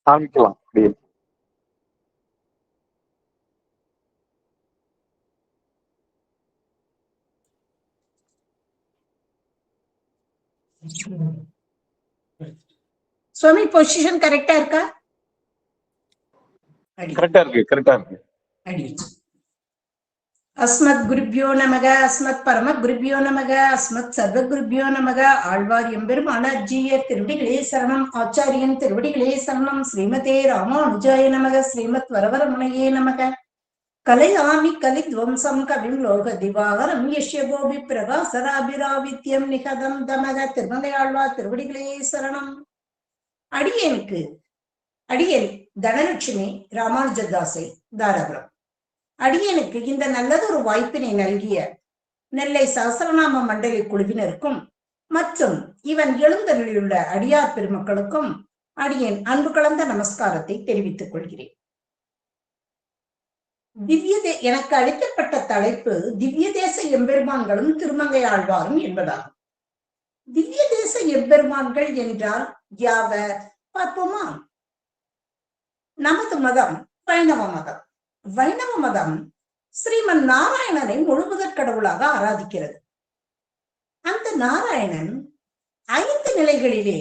ஆரம்பிக்கலாம் அப்படியே. சுவாமி பொசிஷன் கரெக்டா இருக்கா? கரெக்டா இருக்கு, கரெக்டா இருக்கு. அஸ்மத் குருபியோ நமக, அஸ்மத் பரம குருபியோ நமக, அஸ்மத் சர்வ குருபியோ நமக. ஆழ்வார் எம்பெருமானார் ஜீயர் திருவடிகளே சரணம். ஆச்சாரியன் திருவடிகளே சரணம். ஸ்ரீமதே ராமானுஜாய நமக. ஸ்ரீமத் வரவரமுனையே நமக. கலையாமி கலித்வம்சம் கவிம் லோக திவாகரம் யஷ்ய கோபி பிரகாசராபிராவித்யம் நிகதம் தமக. திருமலை ஆழ்வார் திருவடிகளே சரணம். அடியேன் தனலட்சுமி ராமானுஜதாசை தாராபுரம். அடியனுக்கு இந்த நல்லதொரு வாய்ப்பினை நல்கிய நெல்லை சஹஸ்ரநாம மண்டலி குழுவினருக்கும் மற்றும் இவன் எழுந்தருளியுள்ள அடியார் பெருமக்களுக்கும் அடியேன் அன்பு கலந்த நமஸ்காரத்தை தெரிவித்துக் கொள்கிறேன். எனக்கு அளிக்கப்பட்ட தலைப்பு திவ்ய தேச எம்பெருமான்களும் திருமங்கை ஆழ்வாரும் என்பதாகும். திவ்ய தேச எம்பெருமான்கள் என்றால் யாவர் பார்ப்போமா? நமது மதம் வைணவ மதம். வைணவ மதம் ஸ்ரீமன் நாராயணனை முழுமுதற் கடவுளாக ஆராதிக்கிறது. அந்த நாராயணன் 5 நிலைகளிலே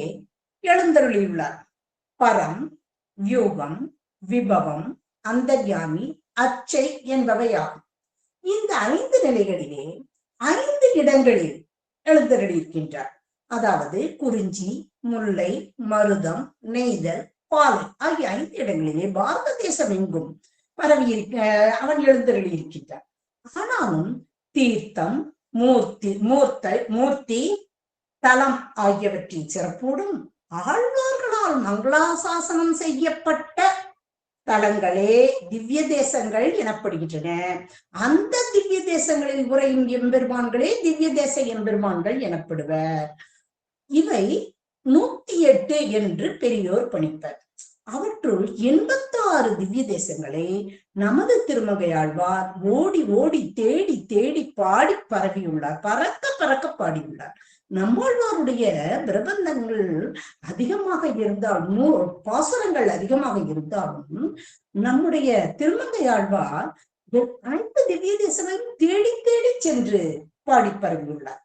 எழுந்தருளியுள்ளார். பரம், வியூகம், விபவம், அந்தர்யாமி, அச்சை என்பவையாகும். இந்த 5 நிலைகளிலே 5 இடங்களில் எழுந்தருளியிருக்கின்றார். அதாவது குறிஞ்சி, முல்லை, மருதம், நெய்தல், பாலை ஆகிய 5 இடங்களிலே பாரத தேசம் எங்கும் பரவி அவன் எழுந்தருளி இருக்கின்றான். ஆனாலும் தீர்த்தம், மூர்த்தி, தலம் ஆகியவற்றின் சிறப்போடும் ஆழ்வார்களால் மங்களாசாசனம் செய்யப்பட்ட தலங்களே திவ்ய தேசங்கள் எனப்படுகின்றன. அந்த திவ்ய தேசங்களில் உரையும் எம்பெருமான்களே திவ்ய தேச எம்பெருமான்கள் எனப்படுவர். இவை 108 என்று பெரியோர் பணிப்பர். அவற்றுள் 86 திவ்ய தேசங்களை நமது திருமங்கையாழ்வார் ஓடி ஓடி தேடி தேடி பாடி பரவியுள்ளார். பறக்க பாடியுள்ளார். நம்மாழ்வாருடைய பிரபந்தங்கள் அதிகமாக இருந்தாலும், பாசுரங்கள் அதிகமாக இருந்தாலும், நம்முடைய திருமங்கையாழ்வார் 5 திவ்ய தேசங்களையும் தேடி தேடி சென்று பாடி பரவியுள்ளார்.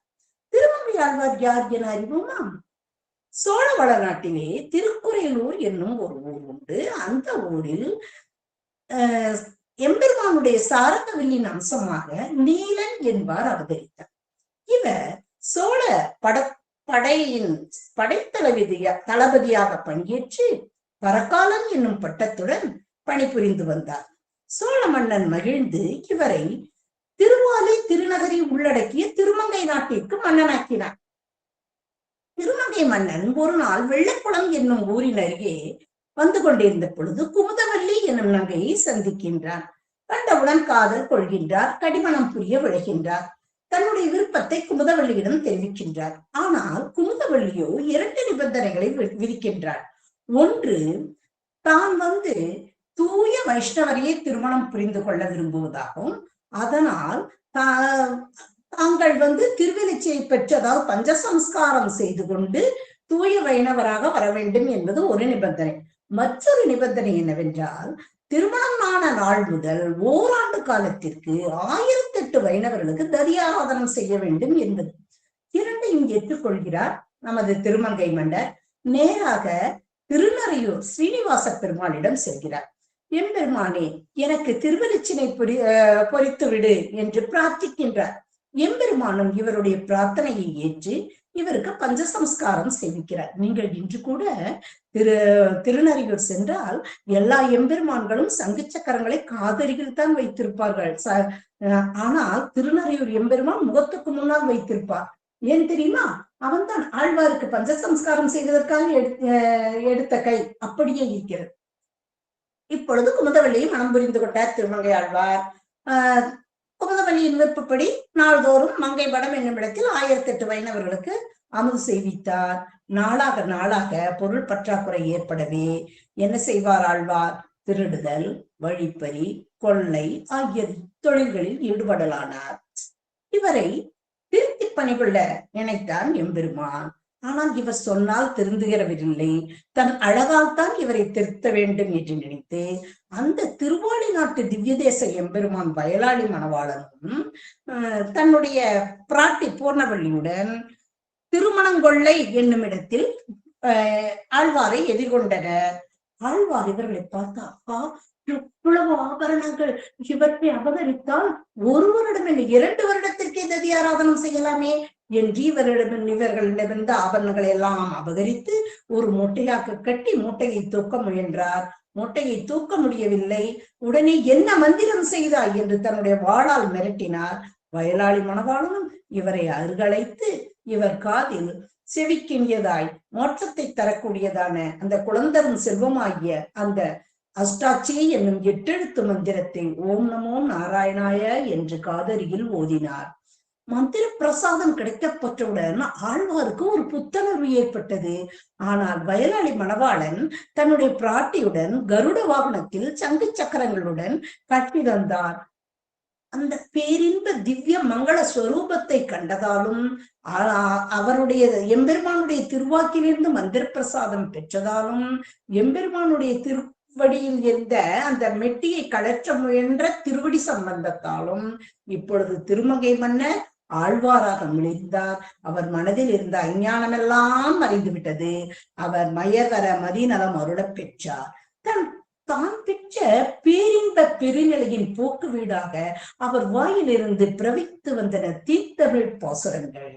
திருமங்கையாழ்வார் யார் என அறிவோமா? சோழ வளநாட்டிலே திருக்குறையூர் என்னும் ஒரு ஊர் உண்டு. அந்த ஊரில் எம்பெருமானுடைய சாரங்கவில்லின் அம்சமாக நீலன் என்பார் அவதரித்தார். இவர் சோழ படையின் தளபதியாக பணியேற்று பரகாலன் என்னும் பட்டத்துடன் பணிபுரிந்து வந்தார். சோழ மன்னன் மகிழ்ந்து இவரை திருவாலை திருநகரை உள்ளடக்கிய திருமங்கை நாட்டிற்கு மன்னனாக்கினார். திருமங்கை மன்னன் ஒரு நாள் வெள்ளக்குளம் என்னும் ஊரின் அருகே வந்து கொண்டிருந்த பொழுது குமுதவல்லி என்னும் நங்கையை சந்திக்கின்றான். கண்டவுடன் காதல் கொள்கின்றார். கடிமணம் புரிய விளைகின்றார். தன்னுடைய விருப்பத்தை குமுதவல்லியிடம் தெரிவிக்கின்றார். ஆனால் குமுதவல்லியோ 2 நிபந்தனைகளை விதிக்கின்றார். ஒன்று, தான் தூய வைஷ்ணவரையே திருமணம் புரிந்து கொள்ள விரும்புவதாகவும், அதனால் தாங்கள் திருவெளிச்சியை பெற்று, அதாவது பஞ்சசம்ஸ்காரம் செய்து கொண்டு தூய வைணவராக வர வேண்டும் என்பது ஒரு நிபந்தனை. மற்றொரு நிபந்தனை என்னவென்றால், திருமணமான நாள் முதல் ஓராண்டு காலத்திற்கு 1008 வைணவர்களுக்கு தரியாராதனம் செய்ய வேண்டும் என்பது. 2ஐயும் ஏற்றுக்கொள்கிறார் நமது திருமங்கை மன்னர். நேராக திருநறையூர் ஸ்ரீனிவாச பெருமாளிடம் செல்கிறார். எம்பெருமானே, எனக்கு திருவெளிச்சினை பொறித்து விடு என்று பிரார்த்திக்கின்றார். எம்பெருமானும் இவருடைய பிரார்த்தனையை ஏற்று இவருக்கு பஞ்சசம்ஸ்காரம் செய்விக்கிறார். நீங்கள் இன்று கூட திருநறையூர் சென்றால் எல்லா எம்பெருமான்களும் சங்கு சக்கரங்களை காதருகில் தான் வைத்திருப்பார்கள். ஆனால் திருநறையூர் எம்பெருமான் முகத்துக்கு முன்னால் வைத்திருப்பார். ஏன் தெரியுமா? அவன் தான் ஆழ்வாருக்கு பஞ்சசம்ஸ்காரம் செய்வதற்காக எடுத்த கை. அப்படியே இருக்கிறது. இப்பொழுது குமுதவல்லியை மனம் புரிந்து கொண்டார் திருமங்கை ஆழ்வார். குமுதவல்லியின் விருப்பப்படி நாள்தோறும் மங்கை படம் என்னும் இடத்தில் 1008 வைணவர்களுக்கு அமுது செய்வித்தார். நாளாக பொருள் பற்றாக்குறை ஏற்படவே என்ன செய்வார் ஆழ்வார்? திருடுதல், வழிப்பறி, கொள்ளை ஆகிய தொழில்களில் ஈடுபடலானார். இவரை திருத்தி பணிகொள்ள நினைத்தார் எம்பெருமான். ஆனால் இவர் சொன்னால் திருந்துகிறவரில்லை, தன் அழகால் தான் இவரை திருத்த வேண்டும் என்று நினைத்து அந்த திருவாளி நாட்டு திவ்ய தேச எம்பெருமான் வயலாளி மணவாளனும் தன்னுடைய பிராட்டி பூர்ணவள்ளியுடன் திருமணங்கொள்ளை என்னும் இடத்தில் ஆழ்வாரை எதிர்கொண்டனர். ஆழ்வார் இவர்களை பார்த்தா, அப்பா இவ்வளவு ஆபரணங்கள் இவற்றை அபகரித்தால் ஒரு வருடம் இல்லை 2 வருடத்திற்கே ததி ஆராதனம் செய்யலாமே என்று இவர்களிடமிருந்து ஆபரணங்களை எல்லாம் அபகரித்து ஒரு மூட்டையாக்க கட்டி மூட்டையை தூக்க முயன்றார். மூட்டையை தூக்க முடியவில்லை. உடனே என்ன மந்திரம் செய்தாய் என்று தன்னுடைய வாளால் மிரட்டினார். வயலாளி மணவாளனும் இவரை அருகழைத்து இவர் காதில் செவிக்கினியதாய் மோட்சத்தை தரக்கூடியதான அந்த குழந்தரும் செல்வமாகிய அந்த அஷ்டாட்சி என்னும் 8 எழுத்து மந்திரத்தை ஓம் நமோ நாராயணாய என்று காதருகில் ஓதினார். மந்திர பிரசாதம் கிடைக்கப்பட்டவுடன் ஆழ்வாருக்கு ஒரு புத்துணர்வு ஏற்பட்டது. ஆனால் வயலாளி மணவாளன் தன்னுடைய பிராட்டியுடன் கருட வாகனத்தில் சங்கு சக்கரங்களுடன் காட்சி தந்தார். அந்த பேரின்ப திவ்ய மங்கள ஸ்வரூபத்தை கண்டதாலும் அவருடைய எம்பெருமானுடைய திருவாக்கிலிருந்து மந்திர பிரசாதம் பெற்றதாலும் எம்பெருமானுடைய திருவடியில் இருந்த அந்த மெட்டியை கழற்ற முயன்ற திருவடி சம்பந்தத்தாலும் இப்பொழுது திருமங்கை மன்னர் ஆழ்வாராக மிளிர்ந்தார். அவர் மனதில் இருந்த அஞ்ஞானமெல்லாம் மறைந்துவிட்டது. அவர் மயகர மதிநலம் அருளப் பெற்றார். தான் பெற்ற பேரின்ப பெருநிலையின் போக்கு வீடாக அவர் வாயிலிருந்து பிரவித்து வந்தன தீர்த்தமிழ் பாசுரங்கள்.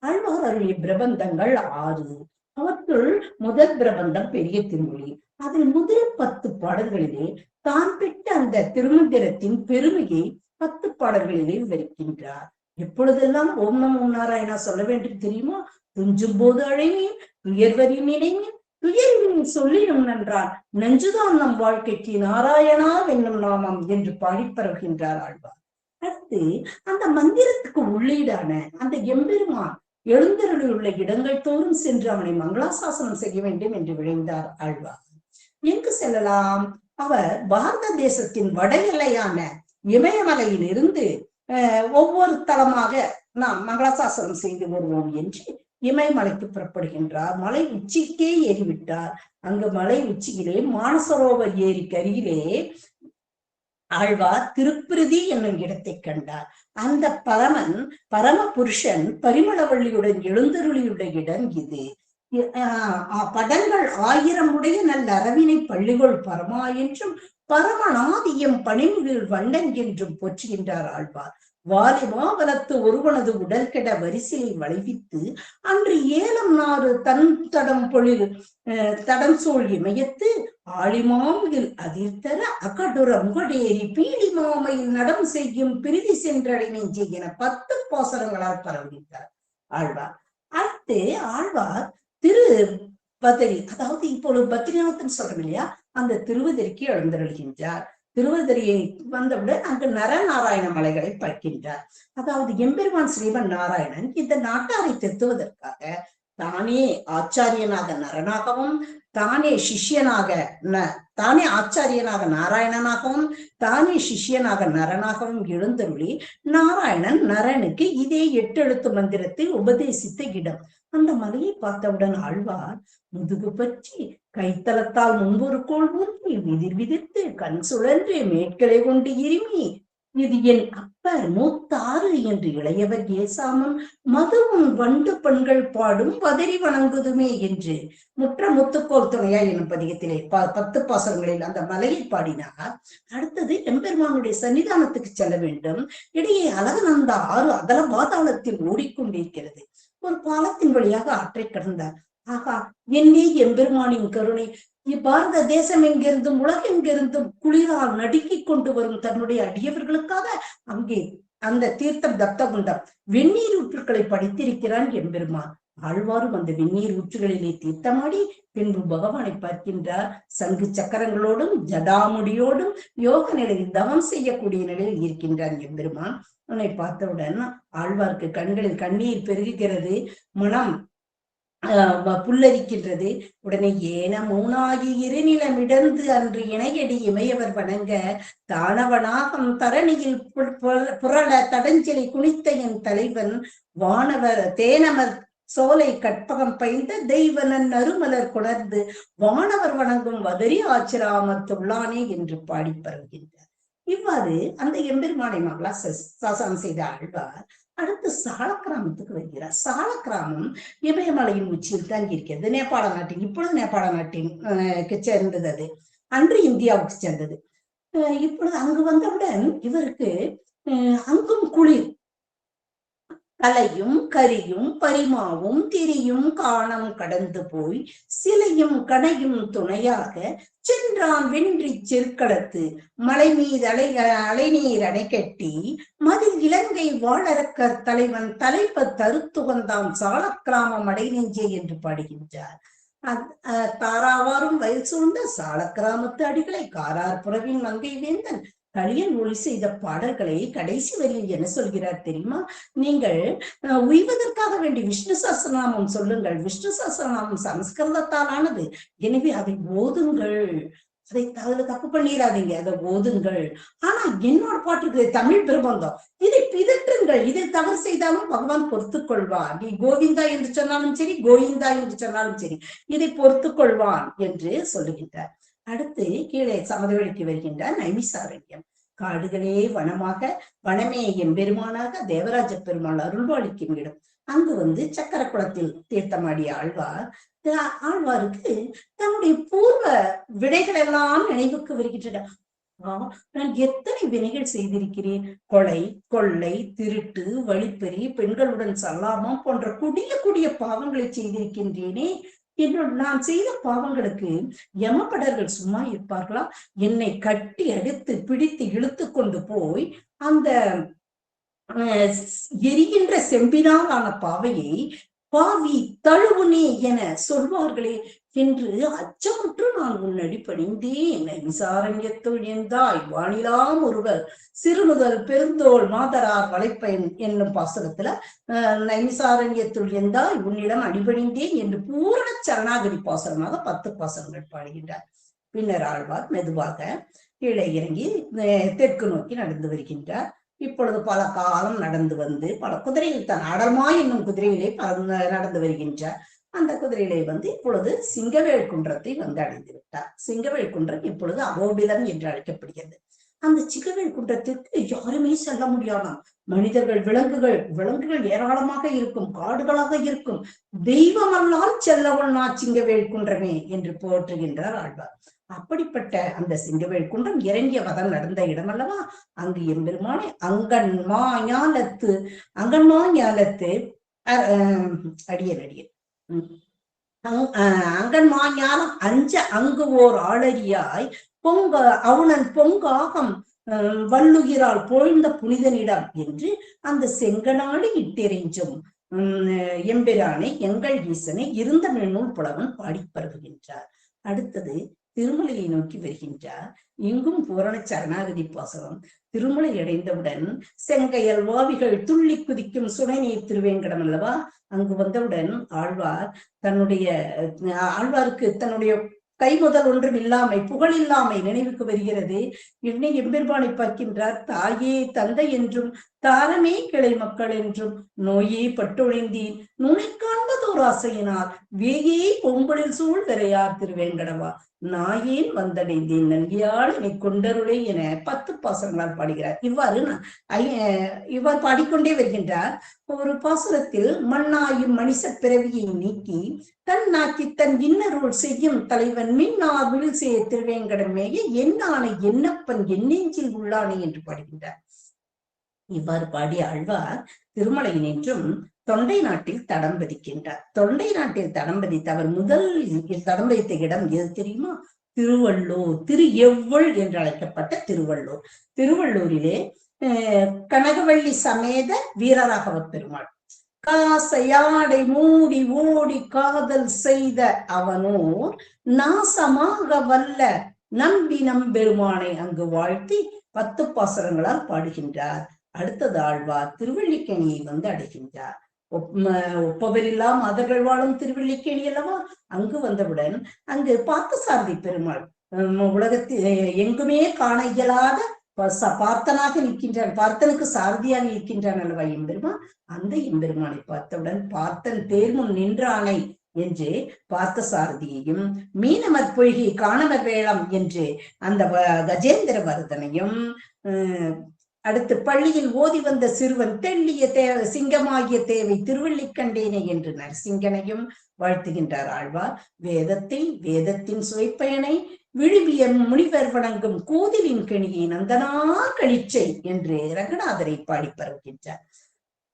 ஆழ்வார் அருளிய பிரபந்தங்கள் 6. அவற்றுள் முதல் பிரபந்தம் பெரிய திருமொழி. அதில் முதல் 10 பாடல்களிலே தான் பெற்ற அந்த திருமந்திரத்தின் பெருமையை 10 பாடல்களிலே விவரிக்கின்றார். எப்பொழுதெல்லாம் ஓம் நமோ நாராயணா சொல்ல வேண்டும் தெரியுமா? துஞ்சும் போது அழைமீன், துயர்வரி நினைமீன், துயர்வின் சொல்லிடும் நன்றான், நெஞ்சுதான் நம் வாழ்க்கைக்கு நாராயணா என்னும் நாமம் என்று பாடி பரவுகின்றார் ஆழ்வார். அடுத்து அந்த மந்திரத்துக்கு உள்ளீடான அந்த எம்பெருமான் எழுந்தருளியுள்ள இடங்கள் தோறும் சென்று அவனை மங்களாசாசனம் செய்ய வேண்டும் என்று விழைந்தார் ஆழ்வார். எங்கு செல்லலாம்? அவர் பாரத தேசத்தின் வட எல்லையான இமயமலையில் இருந்து ஒவ்வொரு தலமாக நாம் மங்களாசாசனம் செய்து வருவோம் என்று இமயமலைக்கு புறப்படுகின்றார். மலை உச்சிக்கே ஏறிவிட்டார். அங்கு மலை உச்சியிலே மானசரோவர் ஏரிக்கு அருகிலே ஆழ்வார் திருப்பிருதி என்னும் இடத்தை கண்டார். அந்த பரம புருஷன் பரிமளவள்ளியுடன் எழுந்தருளியுள்ள இடம் இது. படங்கள் 1000 உடைய நல்ல அரவினை பள்ளிகொள் பரமா என்றும் பரமநாதியம் பணிமிழில் வண்ணன் என்றும் போற்றுகின்றார் ஆழ்வார். வாலிமாவலத்து ஒருவனது உடல் கெட வரிசையை வளைவித்து அன்று ஏலம் நாறு தன் தடம் பொழில் தடம் சூழ் இமயத்து ஆளிமாமையில் அதிர்த்தர அகடுற முகடேறி பீடி மாமையில் நடம் செய்யும் பிரிதி சென்றடை நெஞ்சை என 10 பாசரங்களால் பரவுகின்றார் ஆழ்வார். அடுத்து ஆழ்வார் திருவதரி, அதாவது இப்பொழுது பத்ரிநாதன் சொல்றோம் இல்லையா, அந்த திருவதரிக்கு எழுந்தருள்கின்றார். திருவதரியை வந்தவுடன் அங்கு நரநாராயண மலைகளை பார்க்கின்றார். அதாவது எம்பெருமான் ஸ்ரீவன் நாராயணன் இந்த நாட்டாரை திருத்துவதற்காக தானே ஆச்சாரியனாக நரனாகவும் தானே ஆச்சாரியனாக நாராயணனாகவும் தானே சிஷ்யனாக நரனாகவும் எழுந்தருளி நாராயணன் நரனுக்கு இதே 8 எழுத்து மந்திரத்தை உபதேசித்த இடம். அந்த மலையை பார்த்தவுடன் ஆழ்வார் முதுகு பற்றி கைத்தளத்தால் முன்பொரு கோள் ஊன்றி விதிர்விதிர்த்து கண் சுழன்று மேற்களை கொண்டு இருமி இது என் அப்பர் மூத்தாறு என்று இளையவர் ஏசாமம் மதுவும் வண்டு பெண்கள் பாடும் வதறி வணங்குதுமே என்று முற்ற முத்துக்கோள் துணையா என்னும் பதிகத்திலே 10 பாசனங்களில் அந்த மலையை பாடினார். அடுத்தது எம்பெருமானுடைய சன்னிதானத்துக்கு செல்ல வேண்டும். இடையே அழகநந்த ஆறு அகல பாதாளத்தில் ஓடிக்கொண்டிருக்கிறது. ஒரு பாலத்தின் வழியாக ஆற்றை கடந்தார். ஆகா, என்னே எம்பெருமானின் கருணை! பாரத தேசம் எங்கிருந்தும் உலகெங்கிருந்தும் குளிரால் நடுக்கிக் கொண்டு வரும் தன்னுடைய அடியவர்களுக்காக அங்கே அந்த தீர்த்தம் தப்தகுண்டம் வெந்நீர் ஊற்றுக்களை படித்திருக்கிறான் எம்பெருமான். ஆழ்வாரும் அந்த வெந்நீர் ஊற்றுகளிலே தீர்த்தமாடி பின்பு பகவானை பார்க்கின்றார். சங்கு சக்கரங்களோடும் ஜடாமுடியோடும் யோக நிலையில் தவம் செய்யக்கூடிய நிலையில் இருக்கின்றான் எம்பெருமான். உன்னை பார்த்தவுடன் ஆழ்வார்க்கு கண்களில் கண்ணீர் பெருகுகிறது, மனம் புல்லரிக்கின்றது. உடனே ஏன மூணாகி இருநிலமிடந்து அன்று இணையடி இமையவர் வணங்க தானவனாகம் தரணியில் புரள தடஞ்சலி குனித்த என் தலைவன் வானவர் தேனமர் சோலை கற்பகம் பைந்த தெய்வனன் அருமலர் கொணர்ந்து வானவர் வணங்கும் வதரி ஆச்சிராமத்துள்ளானே என்று பாடி பரவுகின்றார். இவ்வாறு அந்த எம்பெருமானை மகளா சாசனம் செய்த ஆழ்வார் அடுத்து சாலக்கிராமத்துக்கு வருகிறார். சாலக்கிராமம் இமயமலையின் உச்சியில் தான் இருக்கிறது. நேபாள நாட்டின், இப்பொழுது நேபாள நாட்டின் சேர்ந்தது. அது அன்று இந்தியாவுக்கு சேர்ந்தது. இப்பொழுது அங்கு வந்தவுடன் இவருக்கு அங்கும் குளிர். கலையும் கரியும் பரிமாவும் திரியும் காணம் கடந்து போய் சிலையும் கனையும் துணையாக சென்றான் வென்றி செற்களத்து மலை மீது அலைநீர் அணை கட்டி மதில் இலங்கை வாழறக்கர் தலைவன் தலைப்ப தருத்துகந்தான் சாலக்கிராமம் அடை நெஞ்சே என்று பாடுகின்றார். தாராவாரும் வயல் சூழ்ந்த சாலக்கிராமத்து அடிகளை காரார் புறவின் மங்கை வேந்தன் கலியன் ஒளி செய்த பாடல்களை கடைசி வரியில் என்ன சொல்கிறார் தெரியுமா? நீங்கள் உய்வதற்காக வேண்டி விஷ்ணு சஹஸ்ரநாமம் சொல்லுங்கள். விஷ்ணு சஹஸ்ரநாமம் சமஸ்கிருதத்தால் ஆனது, எனவே அதை ஓதுங்கள். அதுல தப்பு பண்ணிடாதீங்க, அதை ஓதுங்கள். ஆனா என்னோட பாட்டு இருக்குது தமிழ் பிரபந்தம், இதை பிதற்றுங்கள். இதை தவறு செய்தாலும் பகவான் பொறுத்துக் கொள்வான். நீ கோவிந்தா என்று சொன்னாலும் சரி, கோவிந்தா என்று சொன்னாலும் சரி, இதை பொறுத்துக் கொள்வான் என்று சொல்லுகின்றார். அடுத்து கீழே சமதவெளிக்கு வருகின்றார் நைமிசாரண்யம். காடுகளே வனமாக, வனமே எம்பெருமானாக தேவராஜ பெருமாள் அருள்வாளிக்கும் இடம். அங்கு சக்கர குளத்தில் தீர்த்தமாடிய ஆழ்வாருக்கு தன்னுடைய பூர்வ வினைகள் எல்லாம் நினைவுக்கு வருகின்றன. நான் எத்தனை வினைகள் செய்திருக்கிறேன். கொலை, கொள்ளை, திருட்டு, வழிப்பறி, பெண்களுடன் சல்லாமம் போன்ற கொடிய பாவங்களை செய்திருக்கின்றேனே. நான் செய்த பாவங்களுக்கு யமபடர்கள் சும்மா இருப்பார்களா? என்னை கட்டி அடித்து பிடித்து இழுத்து கொண்டு போய் அந்த எரிகின்ற செம்பினால் ஆன பாவையை பாவி தழுவுனே என சொல்வார்களே என்று அச்சமுற்று நான் உன்னடி பணிந்தேன். விசாரண்யத்துள் எந்தாய் வானிலாம் ஒருவர் சிறுமுதல் பெருந்தோள் மாதரார் வளைப்பயன் என்னும் பாசகத்துல நைமிசாரண்யத்துள் எந்தாய் உன்னிடம் அடிபணிந்தேன் என்று பூரண சரணாகதி பாசனமாக 10 பாசனங்கள் பாடுகின்றார். பின்னர் ஆழ்வார் மெதுவாக கீழே இறங்கி தெற்கு நோக்கி நடந்து வருகின்றார். இப்பொழுது பல காலம் நடந்து வந்து பல குதிரையில் தான் அடர்மாய் என்னும் குதிரையிலே நடந்து வருகின்றார். அந்த குதிரையிலே இப்பொழுது சிங்கவேல் குன்றத்தை அடைந்து விட்டார். சிங்கவேல் குன்றம் இப்பொழுது அகோபிலம் என்று அழைக்கப்படுகிறது. அந்த சிங்கவேல் குன்றத்திற்கு யாருமே செல்ல முடியாதாம். மனிதர்கள், விலங்குகள் ஏராளமாக இருக்கும், காடுகளாக இருக்கும். தெய்வமல்லால் செல்லவன்னா சிங்கவேல் குன்றமே என்று போற்றுகின்றார் ஆழ்வார். அப்படிப்பட்ட அந்த சிங்கவேல் குன்றம் இறங்கிய வதம் நடந்த இடம் அல்லவா? அங்கு எம்பெருமானை அங்கன்மா ஞாலத்து அங்கன்மா ஞானம் அஞ்ச அங்கு ஓர் ஆளறியாய் அவுணன் பொங்காகம் வள்ளுகிறாள் பொழுந்த புனிதனிடம் என்று அந்த செங்கநாடு இட்டெறிஞ்சும் எம்பெரானை எங்கள் ஈசனை இருந்த நூல் புலவன் பாடி பரவுகின்றார். அடுத்தது திருமலையை நோக்கி வருகின்றார். இங்கும் பூரண சரணாகதி பாசனம். திருமலை அடைந்தவுடன் செங்கையல் வாவிகள் துள்ளி குதிக்கும் சுனைநீர் திருவேங்கடம் அல்லவா? அங்கு வந்தவுடன் ஆழ்வாருக்கு தன்னுடைய கைமுதல் ஒன்றும் இல்லாமை, புகழ் இல்லாமை நினைவுக்கு வருகிறது. என்னை எம்பெருமானை பார்க்கின்றார். தாயே தந்தை என்றும் தாரமே கிளை மக்கள் என்றும் நோயே பட்டொழிந்தீன் நுனை காண்பதோர் ஆசையினார் வேயே பொங்கலில் சூழ் வரையார் திருவேங்கடவா நாயேன் வந்தடைந்தேன் நல்கியாள் என்னை கொண்டருளை என 10 பாசனங்களால் பாடுகிறார். இவ்வாறு பாடிக்கொண்டே வருகின்றார். ஒரு பாசுரத்தில் மண்ணாயும் மனித பிறவியை நீக்கி தன் நாக்கி தன் இன்னருள் செய்யும் தலைவன் மின்னார் விழு செய்ய திருவேங்கடமேய என்னானை என்னப்பன் என்னெஞ்சில் உள்ளானே என்று பாடுகின்றார். இவ்வாறு பாடிய ஆழ்வார் திருமலை நின்றும் தொண்டை நாட்டில் தடம் பதிக்கின்றார். தொண்டை நாட்டில் தடம் பதித்த அவர் முதல் தடம் பதித்த இடம் எது தெரியுமா? திருவள்ளூர். திரு எவ்வள் என்று அழைக்கப்பட்ட திருவள்ளூர். திருவள்ளூரிலே கனகவள்ளி சமேத வீரராகவ பெருமாள் காசையாடை மூடி ஓடி காதல் செய்த அவனோர் நாசமாக வல்ல நம்பி நம்பெருமானை அங்கு வாழ்த்தி 10 பாசுரங்களால் பாடுகின்றார். அடுத்தது ஆழ்வார் திருவள்ளிக்கேணியை அடைகின்றார். ஒப்பவரில்லா மதர்கள் வாழும் திருவள்ளிக்கேணி அல்லவா? அங்கு வந்தவுடன் அங்கு பார்த்தசாரதி பெருமாள் உலகத்தில் எங்குமே காண இயலாத பார்த்தனாக நிற்கின்றான், பார்த்தனுக்கு சாரதியாக இருக்கின்றான் அல்லவா எம்பெருமான். அந்த எம்பெருமானை பார்த்தவுடன் பார்த்தன் தேர்முன் நின்றானை என்று பார்த்த சாரதியையும், மீனமற் பொய்கை காணவர் வேளம் என்று அந்த கஜேந்திர வர்தனையும், அடுத்து பள்ளியில் ஓதி வந்த சிறுவன் தெள்ளிய சிங்கமாகிய தேவை திருவள்ளிக்கண்டேனே என்று நரசிங்கனையும் வாழ்த்துகின்றார் ஆழ்வார். வேதத்தின் சுவைப்பயனை விழுவிய முனிவர் வணங்கும் கூதிலின் கணியை நந்தனார் கழிச்சை என்று ரங்கநாதரை பாடி பரவுகின்றார்.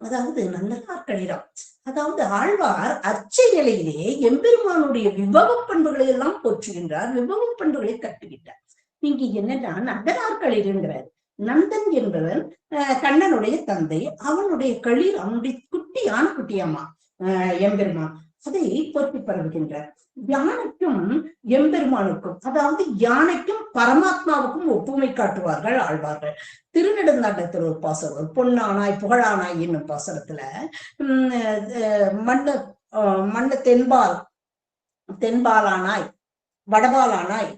அதாவது நந்தனார் கழிரம், அதாவது ஆழ்வார் அச்சை நிலையிலே எம்பெருமானுடைய விபவ பண்புகளை எல்லாம் போற்றுகின்றார், விபவ பண்புகளை கட்டுகின்றார். இங்கு என்னன்னா நந்தனார் களிர்ங்கிறார். நந்தன் என்பவன் கண்ணனுடைய தந்தை, அவனுடைய களிர் அவனுடைய குட்டியம்மா எம்பெருமான், அதை போற்றி பரவுகின்றார். யானைக்கும் எம்பெருமானுக்கும், அதாவது யானைக்கும் பரமாத்மாவுக்கும் ஒப்புமை காட்டுவார்கள் ஆழ்வார்கள். திருநெடுந்தாண்டத்தில் ஒரு பாசனம், பொன்னானாய் புகழானாய் என்னும் பாசனத்துல மண்ணு தென்பாலானாய் வடபாலானாய்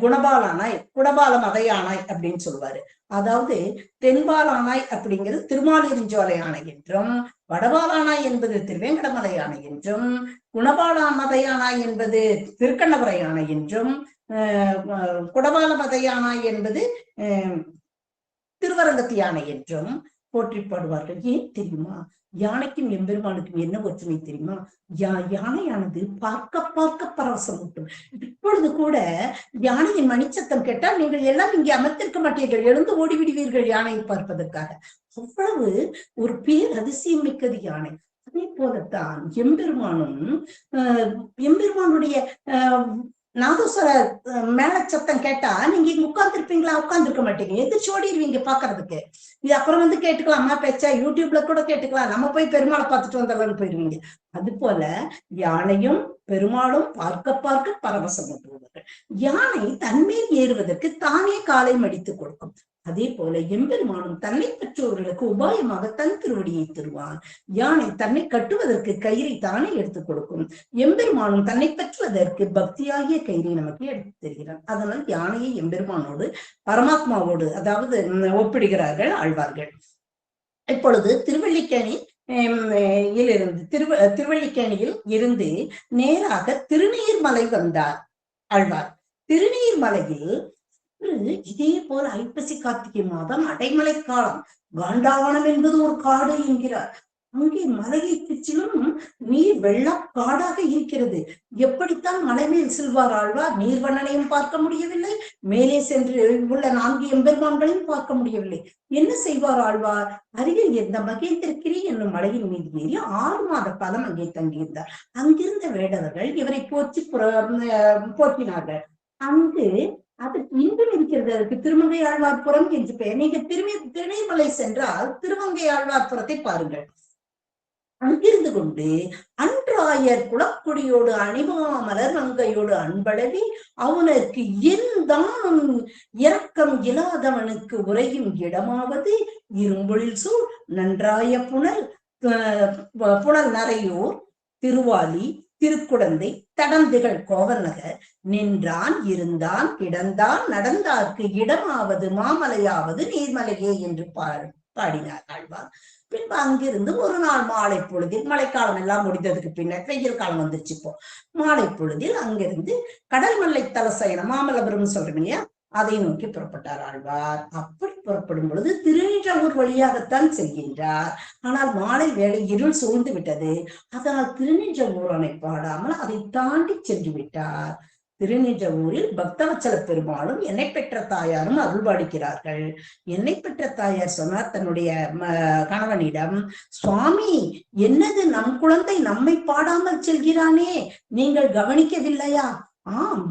குணபாலானாய் குடபால மகையானாய் அப்படின்னு சொல்லுவாரு. அதாவது தென்பாலானாய் அப்படிங்கிறது திருமாலிருஞ்சோலை யானை என்றும், வடபாலானாய் என்பது திருவேங்கடமலை யானை என்றும், குணபாலமதையானாய் என்பது திருக்கண்ணபுரை யானை என்றும், குடபால மதையானாய் என்பது திருவரங்கத்து யானை என்றும் போற்றிப்படுவார்கள். ஏன் தெரியுமா? யானைக்கும் எம்பெருமானுக்கும் என்ன ஒற்றுமை தெரியுமா? யானையானது பார்க்க பரவசம் ஊட்டும். இப்பொழுது கூட யானையின் மணிச்சத்தம் கேட்டால் நீங்கள் எல்லாம் இங்கே அமர்த்திருக்க மாட்டீர்கள், எழுந்து ஓடிவிடுவீர்கள் யானையை பார்ப்பதற்காக. அவ்வளவு ஒரு பேர் அதிசயம் மிக்கது யானை. அதே போலத்தான் எம்பெருமானுடைய நாதஸ்வர மேல சத்தம் கேட்டா நீங்க இங்க உட்கார்ந்துருப்பீங்களா? உட்கார்ந்துருக்க மாட்டீங்க, எதிர்த்து ஓடிடுவீங்க பாக்குறதுக்கு. இது அப்புறம் கேட்டுக்கலாம், அம்மா பேச்சா யூடியூப்ல கூட கேட்டுக்கலாம், நம்ம போய் பெருமாளை பார்த்துட்டு வந்தவன்னு போயிருவீங்க. அது போல யானையும் பெருமாளும் பார்க்க பரவசம் ஊட்டுவார்கள். யானை தன்மேல் ஏறுவதற்கு தானே காலை மடித்து கொடுக்கும். அதே போல எம்பெருமானும் தன்னை பெற்றோர்களுக்கு உபாயமாக தன் திருவடியை தருவான். யானை தன்னை கட்டுவதற்கு கயிறை தானே எடுத்துக் கொடுக்கும். எம்பெருமானும் தன்னை பெற்றுவதற்கு பக்தியாகிய கயிறை நமக்கு எடுத்து தருகிறான். அதனால் யானையை எம்பெருமானோடு பரமாத்மாவோடு அதாவது ஒப்பிடுகிறார்கள் ஆழ்வார்கள். இப்பொழுது திருவள்ளிக்கேணியில் இருந்து நேராக திருநீர்மலை வந்தார் ஆழ்வார். திருநீர்மலையில் இதே போல ஐப்பசி கார்த்திகை மாதம் அடைமலை காலம், காண்டாவனம் என்பது ஒரு காடு என்கிறார். அங்கே மலையை சுற்றிலும் நீர் வெள்ளம் காடாக இருக்கிறது. எப்படித்தான் மலை மேல் செல்வார் ஆழ்வார்? நீர்வண்ணனையும் பார்க்க முடியவில்லை, மேலே சென்று உள்ள 4 எம்பெருமான்களையும் பார்க்க முடியவில்லை. என்ன செய்வார் ஆழ்வார்? அருகில் இருந்த மகேந்திரகிரி என்னும் மலையின் மீது ஏறி 6 மாத காலம் அங்கே தங்கியிருந்தார். அங்கிருந்த வேடவர்கள் இவரை போற்றினார்கள். அங்கு அது இன்றும் இருக்கிறது. அதுக்கு திருமங்கை ஆழ்வார்புறம் என்று பெயர். நீங்க திருநீர்மலை சென்றால் திருமங்கை ஆழ்வார்புறத்தை பாருங்கள். அங்கிருந்து கொண்டு அன்றாயர் குளக்குடியோடு அணிமாமலர் மங்கையோடு அன்பழகி அவனுக்கு எந்தான் இரக்கம் இல்லாதவனுக்கு உரையும் இடமாவது இரும்பொழில் சூழ் நன்றாய புனல் நரையூர் திருவாலி திருக்குடந்தை தடந்துகள் கோவல் நகர் நின்றான் இருந்தான் கிடந்தான் நடந்தார்க்கு இடமாவது மாமலையாவது நீர்மலையே என்று பாடினார் ஆழ்வார். பின்பு அங்கிருந்து ஒரு நாள் மாலை பொழுதில், மழைக்காலம் எல்லாம் முடிந்ததுக்கு பின்னர் வெயில் காலம் வந்துருச்சு, இப்போ மாலை பொழுதில் அங்கிருந்து கடல் மல்லை தலசயனம் மாமல்லபுரம் சொல்றோம் இல்லையா, அதை நோக்கி புறப்பட்டார் ஆழ்வார். அப்படி புறப்படும் பொழுது திருநின்றவூர் வழியாகத்தான் செல்கின்றார். ஆனால் மாலை வேளை இருள் சூழ்ந்து விட்டது. அதனால் திருநின்றவூரனை பாடாமல் அதை தாண்டி சென்று விட்டார். திருநின்றவூரில் பக்தவச்சல பெருமாளும் என்னை பெற்ற தாயாரும் அருள்பாடிக்கிறார்கள். என்னை பெற்ற தாயார் சொன்னார் தன்னுடைய கணவனிடம், சுவாமி என்னது நம் குழந்தை நம்மை பாடாமல் செல்கிறானே, நீங்கள் கவனிக்கவில்லையா?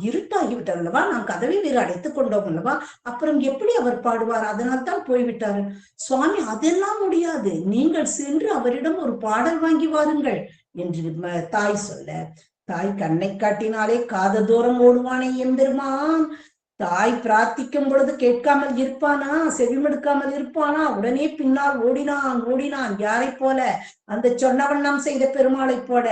இருட்டாகிவிட்டார் அல்லவா, நாம் கதவை வேறு அடைத்துக் கொண்டோம் அல்லவா, அப்புறம் எப்படி அவர் பாடுவார்? அதனால் தான் போய்விட்டாரு. சுவாமி அதெல்லாம் முடியாது, நீங்கள் சென்று அவரிடம் ஒரு பாடல் வாங்கி வாருங்கள் என்று தாய் சொல்ல, தாய் கண்ணை காட்டினாலே காத தூரம் ஓடுவானே எம்பெருமான். தாய் பிரார்த்திக்கும் பொழுது கேட்காமல் இருப்பானா? செவிமடுக்காமல் இருப்பானா? உடனே பின்னால் ஓடினான். யாரை போல? அந்த சொன்னவண்ணம் செய்த பெருமாளை போல.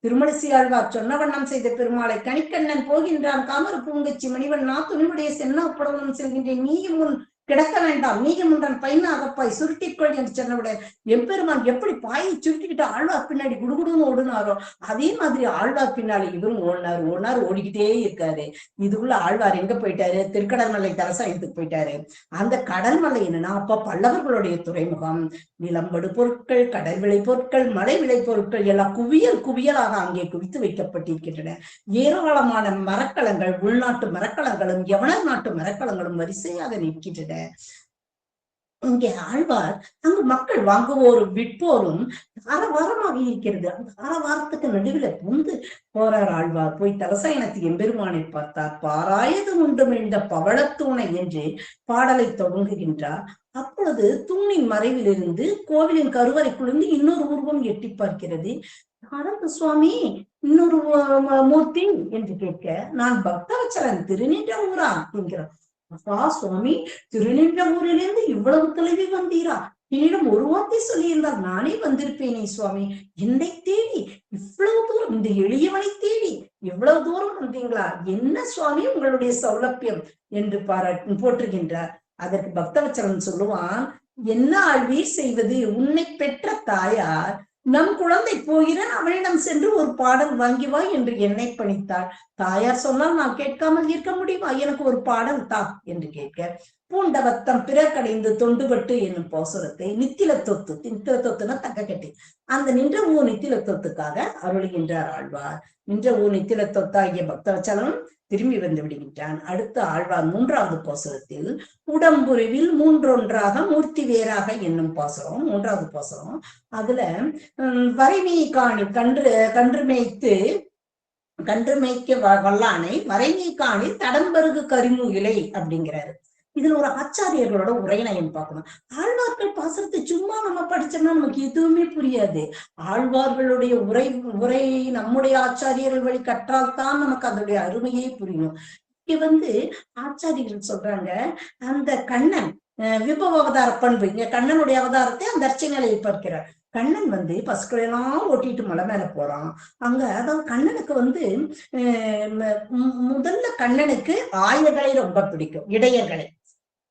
திருமணிசி ஆழ்வார் சொன்னவண்ணம் செய்த பெருமாளை, கணிக்கண்ணன் போகின்றான் காமரு பூங்கச்சி மணிவண்ணா துணிவுடைய சென்னா புடவனும் செல்கின்றேன், நீயும் உன் கிடக்க வேண்டாம், நீதிமன்றம் பையன் அகப்பாய் சுருட்டிக்கொள் என்று சொன்னவுடன் எம்பெருமான் எப்படி பாயை சுருட்டிக்கிட்டு ஆழ்வார் பின்னாடி குடுகுடுன்னு ஓடுனாரோ அதே மாதிரி ஆழ்வார் பின்னாடி இவரும் ஓடினார் ஓடிக்கிட்டே இருக்காரு. இதுக்குள்ள ஆழ்வார் எங்க போயிட்டாரு? திருக்கடல்மலை தலசாயத்துக்கு போயிட்டாரு. அந்த கடல்மலை என்னன்னா அப்ப பல்லவர்களுடைய துறைமுகம். நிலம்படு பொருட்கள், கடல் விளை பொருட்கள், மலை விளை பொருட்கள் எல்லாம் குவியலாக அங்கே குவித்து வைக்கப்பட்டிருக்கின்றன. ஏராளமான மரக்கலங்கள், உள்நாட்டு மரக்கலங்களும் யவனர் நாட்டு மரக்கலங்களும் வரிசையாக நிற்கின்றன. இங்கே ஆழ்வார் அங்கு மக்கள் வாங்குவோரும் விற்போரும் தாரவாரமாக இருக்கிறது. அந்த தாரவாரத்துக்கு நடுவில் புந்து போறார் ஆழ்வார். போய் தலசயனத்து எம்பெருமானை பார்த்தார். பாராயது உண்டு இந்த பவளத்தூணை என்று பாடலை தொடங்குகின்றார். அப்பொழுது தூணின் மறைவிலிருந்து கோவிலின் கருவறைக்குள்ளிருந்து இன்னொரு உருவம் எட்டி பார்க்கிறது. ஆனந்த சுவாமி, இன்னொரு மூர்த்தி என்று கேட்க, நான் பக்தவச்சலன் திருநின்ற ஊரா என்கிறார். அப்பா சுவாமி, திருநின்ற ஊரிலிருந்து இவ்வளவு தொலைவி வந்தீரா? என்னிடம் ஒரு வார்த்தை சொல்லியிருந்தால் நானே வந்திருப்பேனே சுவாமி. என்னை தேடி இவ்வளவு தூரம், இந்த எளியவனை தேடி இவ்வளவு தூரம் வந்தீங்களா? என்ன சுவாமி உங்களுடைய சௌலபியம் என்று போற்றுகின்றார். அதற்கு பக்தவச்சலன் சொல்லுவான், என்ன ஆழ்வீர் செய்வது? உன்னை பெற்ற தாயார் நம் குழந்தை போகிறான், அவளிடம் சென்று ஒரு பாடல் வாங்கி வா என்று என்னை பணித்தாள். தாயார் சொன்னால் நான் கேட்காமல் இருக்க முடியுமா? எனக்கு ஒரு பாடல் தா என்று கேட்க, பூண்டவத்தம் பிறக்கடைந்து தொண்டுபட்டு என்னும் பாசுரத்தை நித்தில தொத்துனா தக்க கட்டி அந்த நின்ற ஊ நித்தில தொத்துக்காக அருளுகின்றார் ஆழ்வார். நின்ற ஊ நித்தில தொத்தாகிய பக்தவச்சலனும் திரும்பி வந்து விடுகின்றான். அடுத்த ஆழ்வார் 3வது பாசுரத்தில் உடம்புருவில் மூன்றொன்றாக மூர்த்தி வேறாக என்னும் பாசுரம், 3வது பாசுரம். அதுல வரைமீ காணி கன்று மேய்க்க வல்லானை வரைமீ காணி தடம்பருகு கரிமுகிலை அப்படிங்கிறாரு. இதுல ஒரு ஆச்சாரியர்களோட உரைநயம் பார்க்கணும். ஆழ்வார்கள் பாசுரத்தை சும்மா நம்ம படிச்சோம்னா நமக்கு எதுவுமே புரியாது. ஆழ்வார்களுடைய உரை நம்முடைய ஆச்சாரியர்கள் வழி கற்றால்தான் நமக்கு அதோடைய அருமையே புரியும். இங்க ஆச்சாரியர்கள் சொல்றாங்க, அந்த கண்ணன் விபவ அவதார பண்பு, இங்க கண்ணனுடைய அவதாரத்தை அந்த அர்ச்சனையை பார்க்கிறார். கண்ணன் பசுக்களெல்லாம் ஓட்டிட்டு மலை மேல போறான். அங்க அதாவது கண்ணனுக்கு முதல்ல கண்ணனுக்கு ஆயர்களை ரொம்ப பிடிக்கும்.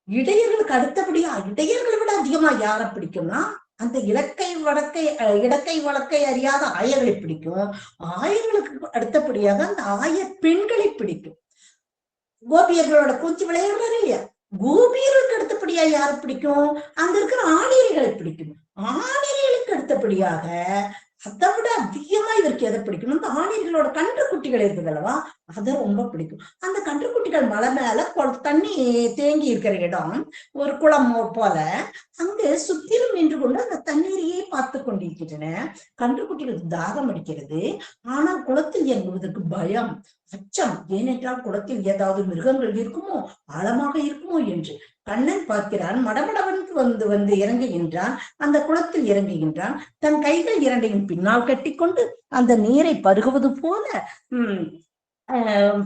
இடையர்களுக்கு அடுத்தபடியா, இடையர்களை விட அதிகமா யார பிடிக்கும்னா அந்த இடக்கை வழக்கை அறியாத ஆயர்களை பிடிக்கும். ஆயர்களுக்கு அடுத்தபடியாக அந்த ஆயர் பெண்களை பிடிக்கும். கோபியர்களோட கூச்சி விளையாடுறாரு இல்லையா, கோபியர்களுக்கு அடுத்தபடியா யாரு பிடிக்கும்? அங்க இருக்கிற ஆணியர்களை பிடிக்கும். ஆணியர்களுக்கு அடுத்தபடியாக அதை விட அதிகமா இதற்கு எதை பிடிக்கும்? அந்த ஆணியர்களோட கன்று குட்டிகள் இருக்குது அல்லவா, அதை ரொம்ப பிடிக்கும். அந்த கன்றுக்குட்டிகள் மலை மேல தண்ணி தேங்கி இருக்கிற இடம் ஒரு குளம் போல, அங்கு சுத்திலும் நின்று கொண்டு அந்த தண்ணீரையே பார்த்து கொண்டிருக்கின்றன. கன்றுக்குட்டிகளுக்கு தாகம் அடிக்கிறது. ஆனால் குளத்தில் இறங்குவதற்கு பயம், அச்சம். ஏனென்றால் குளத்தில் ஏதாவது மிருகங்கள் இருக்குமோ, ஆழமாக இருக்குமோ என்று கண்ணன் பார்க்கிறான். மடமடவனுக்கு வந்து இறங்குகின்றான். அந்த குளத்தில் இறங்குகின்றான். தன் கைகள் இரண்டையும் பின்னால் கட்டிக்கொண்டு அந்த நீரை பருகுவது போல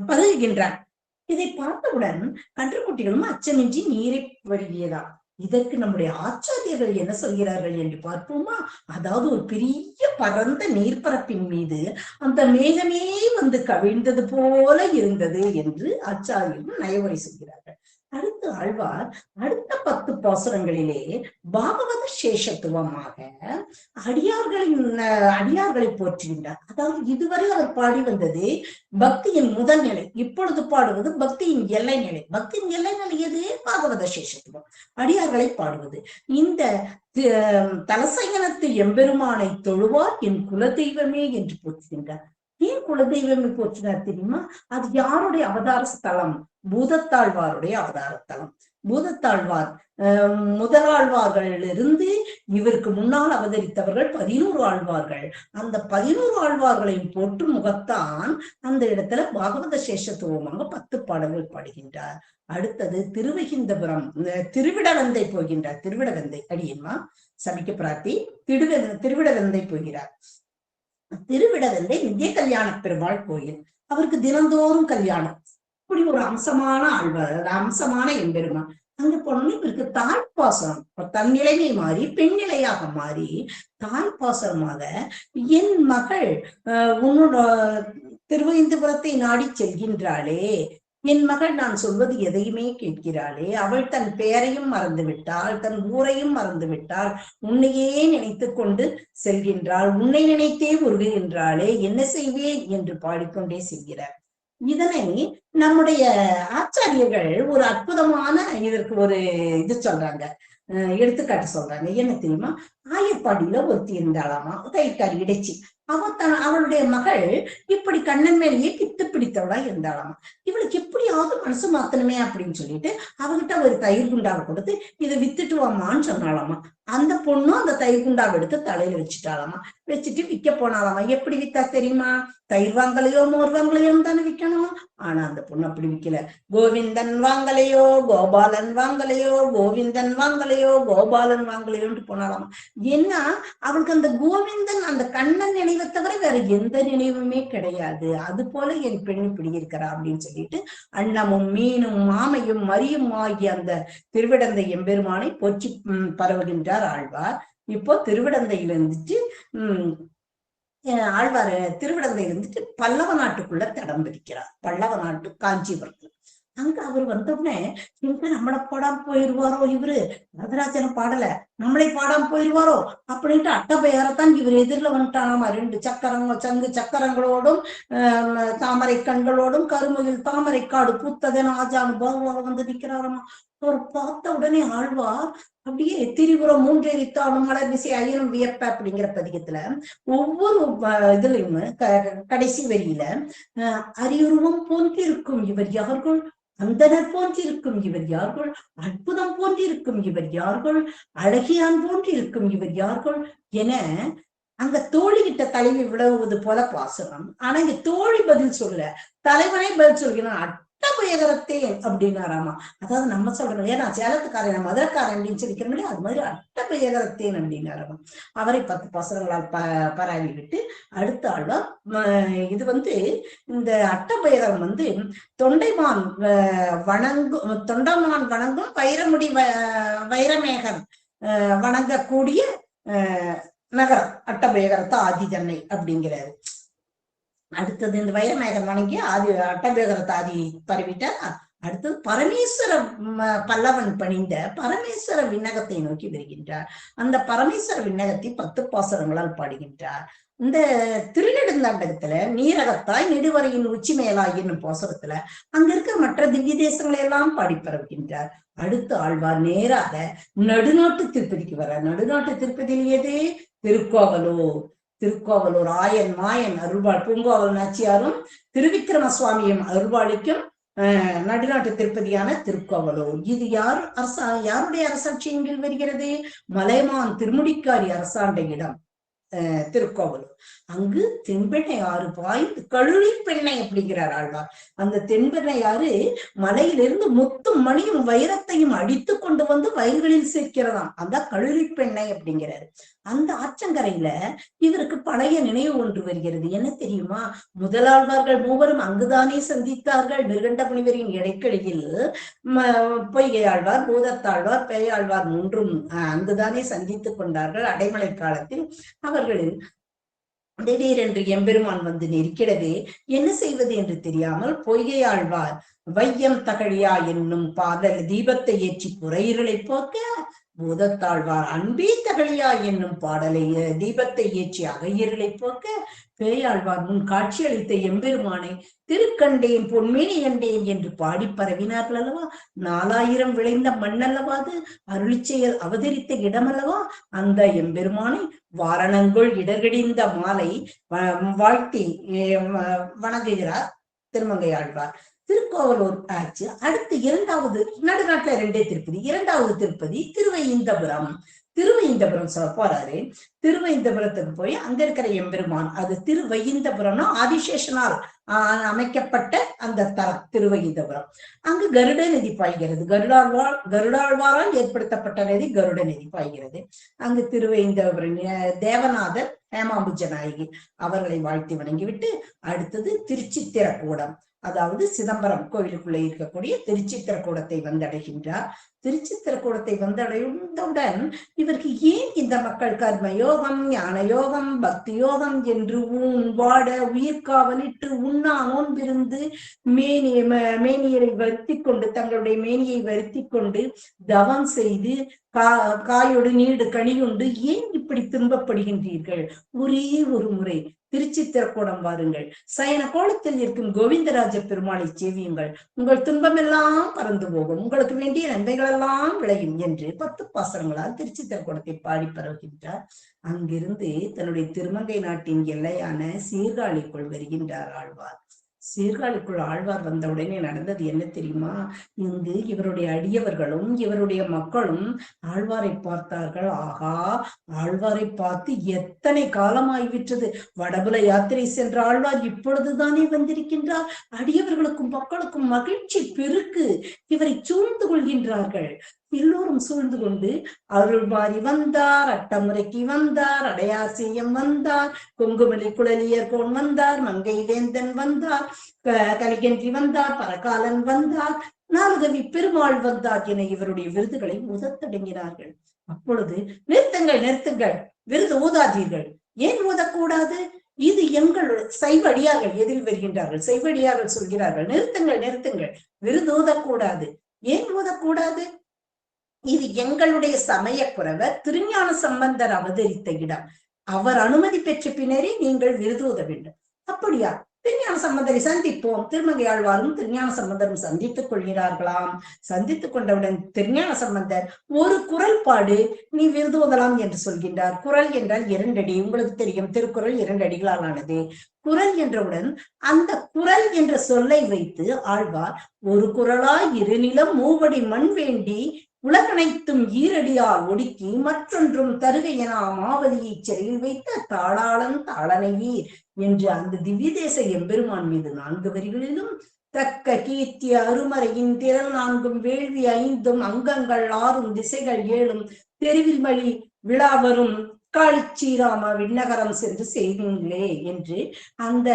பருகுகின்றான். இதை பார்த்தவுடன் கன்றுக்குட்டிகளும் அச்சமின்றி நீரை பருகியதா. இதற்கு நம்முடைய ஆச்சாரியர்கள் என்ன சொல்கிறார்கள் என்று பார்ப்போமா? அதாவது ஒரு பெரிய பரந்த நீர்ப்பரப்பின் மீது அந்த மேகமே கவிழ்ந்தது போல இருந்தது என்று ஆச்சாரியர்கள் நயவரை சொல்கிறார்கள். அடுத்து ஆழ்வார் அடுத்த 10 பாசுரங்களிலே பாகவத சேஷத்துவமாக அடியார்களை போற்றுகின்றார். அதாவது இதுவரை அவர் பாடி வந்தது பக்தியின் முதல் நிலை, இப்பொழுது பாடுவது பக்தியின் எல்லை நிலை. பக்தியின் எல்லை நிலை எது? பாகவத சேஷத்துவம், அடியார்களை பாடுவது. இந்த தலசயனத்து எம்பெருமானை தொழுவார் என் குலதெய்வமே என்று போற்றுகின்றார். ஏன் குலதெய்வமே போற்றினார் தெரியுமா? அது யாருடைய அவதார ஸ்தலம்? பூதத்தாழ்வாருடைய அவதார தலம். பூதத்தாழ்வார் முதலாழ்வார்களிலிருந்து இவருக்கு முன்னால் அவதரித்தவர்கள் 11 ஆழ்வார்கள். அந்த 11 ஆழ்வார்களையும் போற்றும் முகத்தான் அந்த இடத்துல பாகவத சேஷத்துவமாக 10 பாடல்கள் பாடுகின்றார். அடுத்தது திருவகிந்தபுரம் திருவிடவந்தை போகின்றார். திருவிடவந்தை அடியம்மா சபிக்க பிரார்த்தி திருவிடவந்தை போகிறார். திருவிடவந்தை நித்திய கல்யாண பெருமாள் கோயில். அவருக்கு தினந்தோறும் கல்யாணம். இப்படி ஒரு அம்சமான ஆழ்வார், அம்சமான எம்பெருமான். அங்க போனோம்னா இவருக்கு தாய்ப்பாசனம் தன்னிலைமை மாறி பெண் நிலையாக மாறி தாய்ப்பாசனமாக என் மகள் உன்னோட திருவகிந்தபுரத்தை நாடி செல்கின்றாளே, என் மகள் நான் சொல்வது எதையுமே கேட்கிறாளே, அவள் தன் பெயரையும் மறந்து விட்டாள், தன் ஊரையும் மறந்து விட்டாள், உன்னையே நினைத்து கொண்டு செல்கின்றாள், உன்னை நினைத்தே உருகுகின்றாளே, என்ன செய்வேன் என்று பாடிக்கொண்டே செல்கிறார். இதனை நம்முடைய ஆச்சாரியர்கள் ஒரு அற்புதமான இதற்கு ஒரு இது சொல்றாங்க, எடுத்துக்காட்டு சொல்றாங்க. என்ன தெரியுமா? ஆயப்பாடியில ஒருத்தி இருந்தாளாமா, கைக்காரி இடைச்சி. அவளுடைய மகள் இப்படி கண்ணன் மேலேயே பித்து பிடித்தவளா இருந்தாளாமா. இவளுக்கு எப்படியாவது மனசு மாத்தணுமே அப்படின்னு சொல்லிட்டு அவகிட்ட ஒரு தயிர் குண்டாவை கொடுத்து இதை வித்துட்டு வாமான்னு சொன்னாலாமா. அந்த பொண்ணும் அந்த தயிர் குண்டாவை எடுத்து தலையில வச்சுட்டாலாமா. வச்சுட்டு விற்க போனாலாமா. எப்படி வித்தா தெரியுமா? தயிர் வாங்கலையோ மோர் வாங்கலையோ தானே விற்கணும். ஆனா அந்த பொண்ணு அப்படி விற்கல. கோவிந்தன் வாங்கலையோ கோபாலன் வாங்கலையோ, கோவிந்தன் வாங்கலையோ கோபாலன் வாங்கலையோன்ட்டு போனாலாமா. ஏன்னா அவளுக்கு அந்த கோவிந்தன், அந்த கண்ணன் நினைவை தவிர வேற எந்த நினைவுமே கிடையாது. அது போல என் பெண் இப்படி இருக்கிறா அப்படின்னு சொல்லிட்டு அன்னமும் மீனும் மாமையும் மரியும் ஆகிய அந்த திருவிடந்தை எம்பெருமானை போற்றி பரவுகின்றார் ஆழ்வார். இப்போ திருவிடந்தையில இருந்துட்டு ஆழ்வார் திருவிடந்தையில இருந்துட்டு பல்லவ நாட்டுக்குள்ள தடம் பிடிக்கிறார். பல்லவ நாட்டு காஞ்சிபுரத்துல. அங்க அவர் வந்தோடனே இவங்க நம்மளை பாடாம போயிடுவாரோ, இவரு வரதராஜனை பாடல நம்மளை பாடாம போயிடுவாரோ அப்படின்ட்டு அட்டபெயரத்தான் இவர் எதிரில வந்துட்டானாமா. 2 சங்கு சக்கரங்களோடும் தாமரை கண்களோடும் கருமுகில் தாமரை காடு பூத்ததென ஆஜானு பாகுவாக வந்து நிற்கிறாராமா. அவர் பார்த்த உடனே ஆழ்வார் அப்படியே திரிபுரம் 3 எரித்தாலும் மலர் விசை அயனும் வியப்ப அப்படிங்கிற பதிகத்துல ஒவ்வொரு இதுலயும் கடைசி வரியில அரியுருவம் போன்றிருக்கும் இவர் யார்கள், அந்தனர் போன்றிருக்கும் இவர் யார்கள், அற்புதம் போன்றிருக்கும் இவர் யார்கள், அழகியான் போன்றிருக்கும் இவர் யார்கள் என அங்க தோழி கிட்ட தலைவி விளவுவது போல பாசனம். ஆனா இங்க தோழி பதில் சொல்ல, தலைவனே பதில் சொல்கிறான். அட்டபயகரத்தேன் அப்படின்னாராமா. அதாவது நம்ம சொல்றோம், ஏன்னா சேலத்துக்காரன் மதுரக்காரன் அப்படின்னு சொல்லிக்கிறோம், அது மாதிரி அட்டபயகரத்தேன் அப்படின்னாராமா. அவரை 10 பாசனங்களால் பராவி விட்டு அடுத்த ஆழ்வார் இது இந்த அட்டபயகரம் தொண்டைமான் வணங்கும் வைரமுடி வைரமேகன் வணங்கக்கூடிய நகரம் அட்டபயகரத்தை ஆதிதன்னை அப்படிங்கிறாரு. அடுத்தது இந்த வைரமேகன் வணங்கி அட்டபயகரத்தை ஆதி பரவிட்டார். அடுத்தது பரமேஸ்வர பல்லவன் பணிந்த பரமேஸ்வர விண்ணகத்தை நோக்கி வருகின்றார். அந்த பரமேஸ்வர விண்ணகத்தை 10 பாசுரங்களால் பாடுகின்றார். இந்த திருநெடுந்தாண்டகத்துல நீரகத்தாய் நெடுவரையின் உச்சி மேலாய் என்னும் பாசுரத்துல அங்க இருக்கிற மற்ற திவ்ய தேசங்களை எல்லாம் பாடி பரவுகின்றார். அடுத்து ஆழ்வார் நேராக நடுநாட்டு திருப்பதிக்கு வர. நடுநாட்டு திருப்பதியில் எது? திருக்கோவலூர் ஆயன் மாயன் அருள்வாள் பூங்கோவல் நாச்சியாரும் திருவிக்கிரம சுவாமியும் அருள்வாளிக்கும் நடுநாட்டு திருப்பதியான திருக்கோவலூர். இது யாருடைய அரசாட்சியின் கீழ் வருகிறது? மலைமான் திருமுடிக்காரி அரசாண்ட இடம் திருக்கோவலூர். அங்கு தென்பெண்ணை ஆறு பாய்ந்து கழுழி பெண்ணை அப்படிங்கிறார் ஆழ்வார். அந்த தென்பெண்ணை ஆறு மலையிலிருந்து முத்தும் மணியும் வைரத்தையும் அடித்து கொண்டு வந்து வயல்களில் சேர்க்கிறதாம். அந்த கழுழி பெண்ணை அப்படிங்கிறாரு. அந்த ஆற்றங்கரையில இவருக்கு பழைய நினைவு ஒன்று வருகிறது. என்ன தெரியுமா? முதலாழ்வார்கள் 3 அங்குதானே சந்தித்தார்கள். நிர்கண்ட முனிவரின் இடைக்கிடையில் பொய்கை ஆழ்வார், பூதத்தாழ்வார், பேயாழ்வார் 3 அங்குதானே சந்தித்துக் கொண்டார்கள். அடைமழை காலத்தில் அவர்களின் திடீரென்று எம்பெருமான் நெருக்கிடவே என்ன செய்வது என்று தெரியாமல் பொய்கை ஆழ்வார் வையம் தகழியா என்னும் பாடல் தீபத்தை ஏற்றி புறையிருளை போக்க, பூதத்தாழ்வார் அன்பே தகழியா என்னும் பாடலை தீபத்தை ஏற்றி அகையிருளை போக்க, பேயாழ்வார் முன் காட்சி அளித்த எம்பெருமானை திருக்கண்டேன் பொன்மேனி கண்டேன் என்று பாடி பரவினார்கள் அல்லவா. 4000 விளைந்த மண்ணல்லவா அது, அருளிச்செயல் அவதரித்த இடமல்லவா. அந்த எம்பெருமானை வாரணங்குள் இடர்கடிந்த மாலை வாழ்த்தி வணங்குகிறார் திருமங்கை ஆழ்வார். திருக்கோவலூர் ஆச்சு. அடுத்து 2வது நடுநாட்டுல 2 திருப்பதி. 2வது திருப்பதி திருவைந்தபுரம் சொல்ல போறாரு. திருவைந்தபுரத்துக்கு போய் அங்க இருக்கிற எம்பெருமான், அது திருவைந்தபுரம்னா ஆதிசேஷனால் அமைக்கப்பட்ட அந்த தலம் திருவைந்தபுரம். அங்கு கருட நதி பாய்கிறது. கருடாழ்வாரால் ஏற்படுத்தப்பட்ட நதி கருட நதி பாய்கிறது. அங்கு திருவைந்தபுரம் தேவநாதர் ஹேமாம்புஜ நாயகி அவர்களை வாழ்த்தி வணங்கிவிட்டு அடுத்தது திருச்சித்திரக்கூடம். அதாவது சிதம்பரம் கோவிலுக்குள்ளே இருக்கக்கூடிய திருச்சித்திரக்கூடத்தை வந்தடைகின்றார். திருச்சித்திரக்கூடத்தை வந்தடைந்தவுடன் இவருக்கு ஏன் இந்த மக்கள் கர்ம யோகம், ஞான யோகம், பக்தி யோகம் என்று வாட உயிர்காவலிட்டு உண்ணா நோன்பிருந்து மேனியரை வருத்தி கொண்டு தங்களுடைய மேனியை வருத்தி கொண்டு தவம் செய்து காயோடு நீடு கனியுண்டு ஏன் இப்படி துன்பப்படுகின்றீர்கள்? ஒரே ஒரு முறை திருச்சித்திரக்கூடம் வாருங்கள், சயன கோலத்தில் இருக்கும் கோவிந்தராஜ பெருமாளை சேவியுங்கள், உங்கள் துன்பமெல்லாம் பறந்து போகும், உங்களுக்கு வேண்டிய நன்மைகள் எல்லாம் விளையும் என்று 10 பாசுரங்களால் திருச்சித்திரக்கூடத்தை பாடி பரவுகின்றார். அங்கிருந்து தன்னுடைய திருமங்கை நாட்டின் எல்லையான சீர்காழிக்குள் வருகின்றார் ஆழ்வார். சீர்காழிக்குள் ஆழ்வார் வந்த உடனே நடந்தது என்ன தெரியுமா? இங்கு இவருடைய அடியவர்களும் இவருடைய மக்களும் ஆழ்வாரை பார்த்தார்கள். ஆகா, ஆழ்வாரை பார்த்து எத்தனை காலமாகிவிட்டது, வடபுல யாத்திரை சென்ற ஆழ்வார் இப்பொழுதுதானே வந்திருக்கின்றார். அடியவர்களுக்கும் மக்களுக்கும் மகிழ்ச்சி பெருக்கு. இவரை சூழ்ந்து கொள்கின்றார்கள். எல்லோரும் சூழ்ந்து கொண்டு அருள்மாறி வந்தார், அட்டமுறைக்கு வந்தார், அடையாசியம் வந்தார், கொங்குமலி குழலியர் கோன் வந்தார், மங்கை வேந்தன் வந்தார், கலிகன்றி வந்தார், பரகாலன் வந்தார், நாரதவி பெருமாள் வந்தார் என இவருடைய விருதுகளை ஊதத்தொடங்கினார்கள். அப்பொழுது நிறுத்துங்கள் நிறுத்துங்கள், விருது ஊதாதீர்கள். ஏன் ஊதக்கூடாது? இது எங்கள் சைவடியார்கள் எதில் வருகின்றார்கள். சைவடியார்கள் சொல்கிறார்கள், நிறுத்துங்கள் நிறுத்துங்கள், விருது ஊதக்கூடாது. ஏன் ஊதக்கூடாது? இது எங்களுடைய சமயக்குறவர் திருஞான சம்பந்தர் அவதரித்த இடம். அவர் அனுமதி பெற்ற பின்னரே நீங்கள் விருதூத வேண்டும். அப்படியா? திருஞான சம்பந்தரை சந்திப்போம். திருமங்கையாழ்வாரும் திருஞான சம்பந்தரும் சந்தித்துக் கொள்கிறார்களாம். சந்தித்துக் கொண்டவுடன் திருஞான சம்பந்தர் ஒரு குரல் பாடு, நீ விருதோதலாம் என்று சொல்கின்றார். குரல் என்றால் 2 அடி. உங்களுக்கு தெரியும், திருக்குறள் 2 அடிகளால் ஆனது. குரல் என்றவுடன் அந்த குரல் என்ற சொல்லை வைத்து ஆழ்வார் ஒரு குரலாய் 2 நிலம் 3 மண் வேண்டி உலகனைத்தும் ஈரடியால் ஒடுக்கி மற்றொன்றும் தருகை என மாவலியை சிறையில் வைத்த தாளாளன் தாளனை வீர் என்று அந்த திவ்ய தேச எம்பெருமான் மீது 4 வரிகளிலும் தக்க கீர்த்திய அருமறையின் திறன் 4 வேள்வி 5 அங்கங்கள் 6 திசைகள் 7 தெருவில் மழி விழாவரும் காளிச்சீராம விண்ணகரம் சென்று செய்தீங்களே என்று அந்த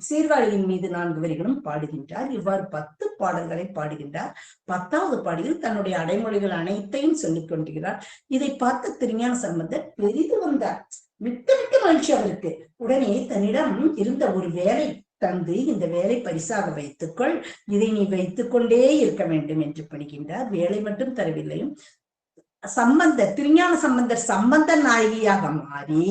சீர்காழியின் மீது 4 வரிகளும் பாடுகின்றார். இவ்வாறு 10 பாடல்களை பாடுகின்றார். 10வது பாடலில் தன்னுடைய அடைமொழிகள் அனைத்தையும் சொல்லிக் கொண்டிருக்கிறார். இதை பார்த்த திருஞான சம்பந்தர் பெரிது வந்தார். மிக்க மகிழ்ச்சி அவருக்கு. உடனே தன்னிடம் இருந்த ஒரு வேலை தந்து, இந்த வேலை பரிசாக வைத்துக்கொள், இதை நீ வைத்துக் கொண்டே இருக்க வேண்டும் என்று பணிக்கின்றார். வேலை மட்டும் தரவில்லையும் சம்பந்தர் திருஞான சம்பந்தர் சம்பந்த நாயகியாக மாறி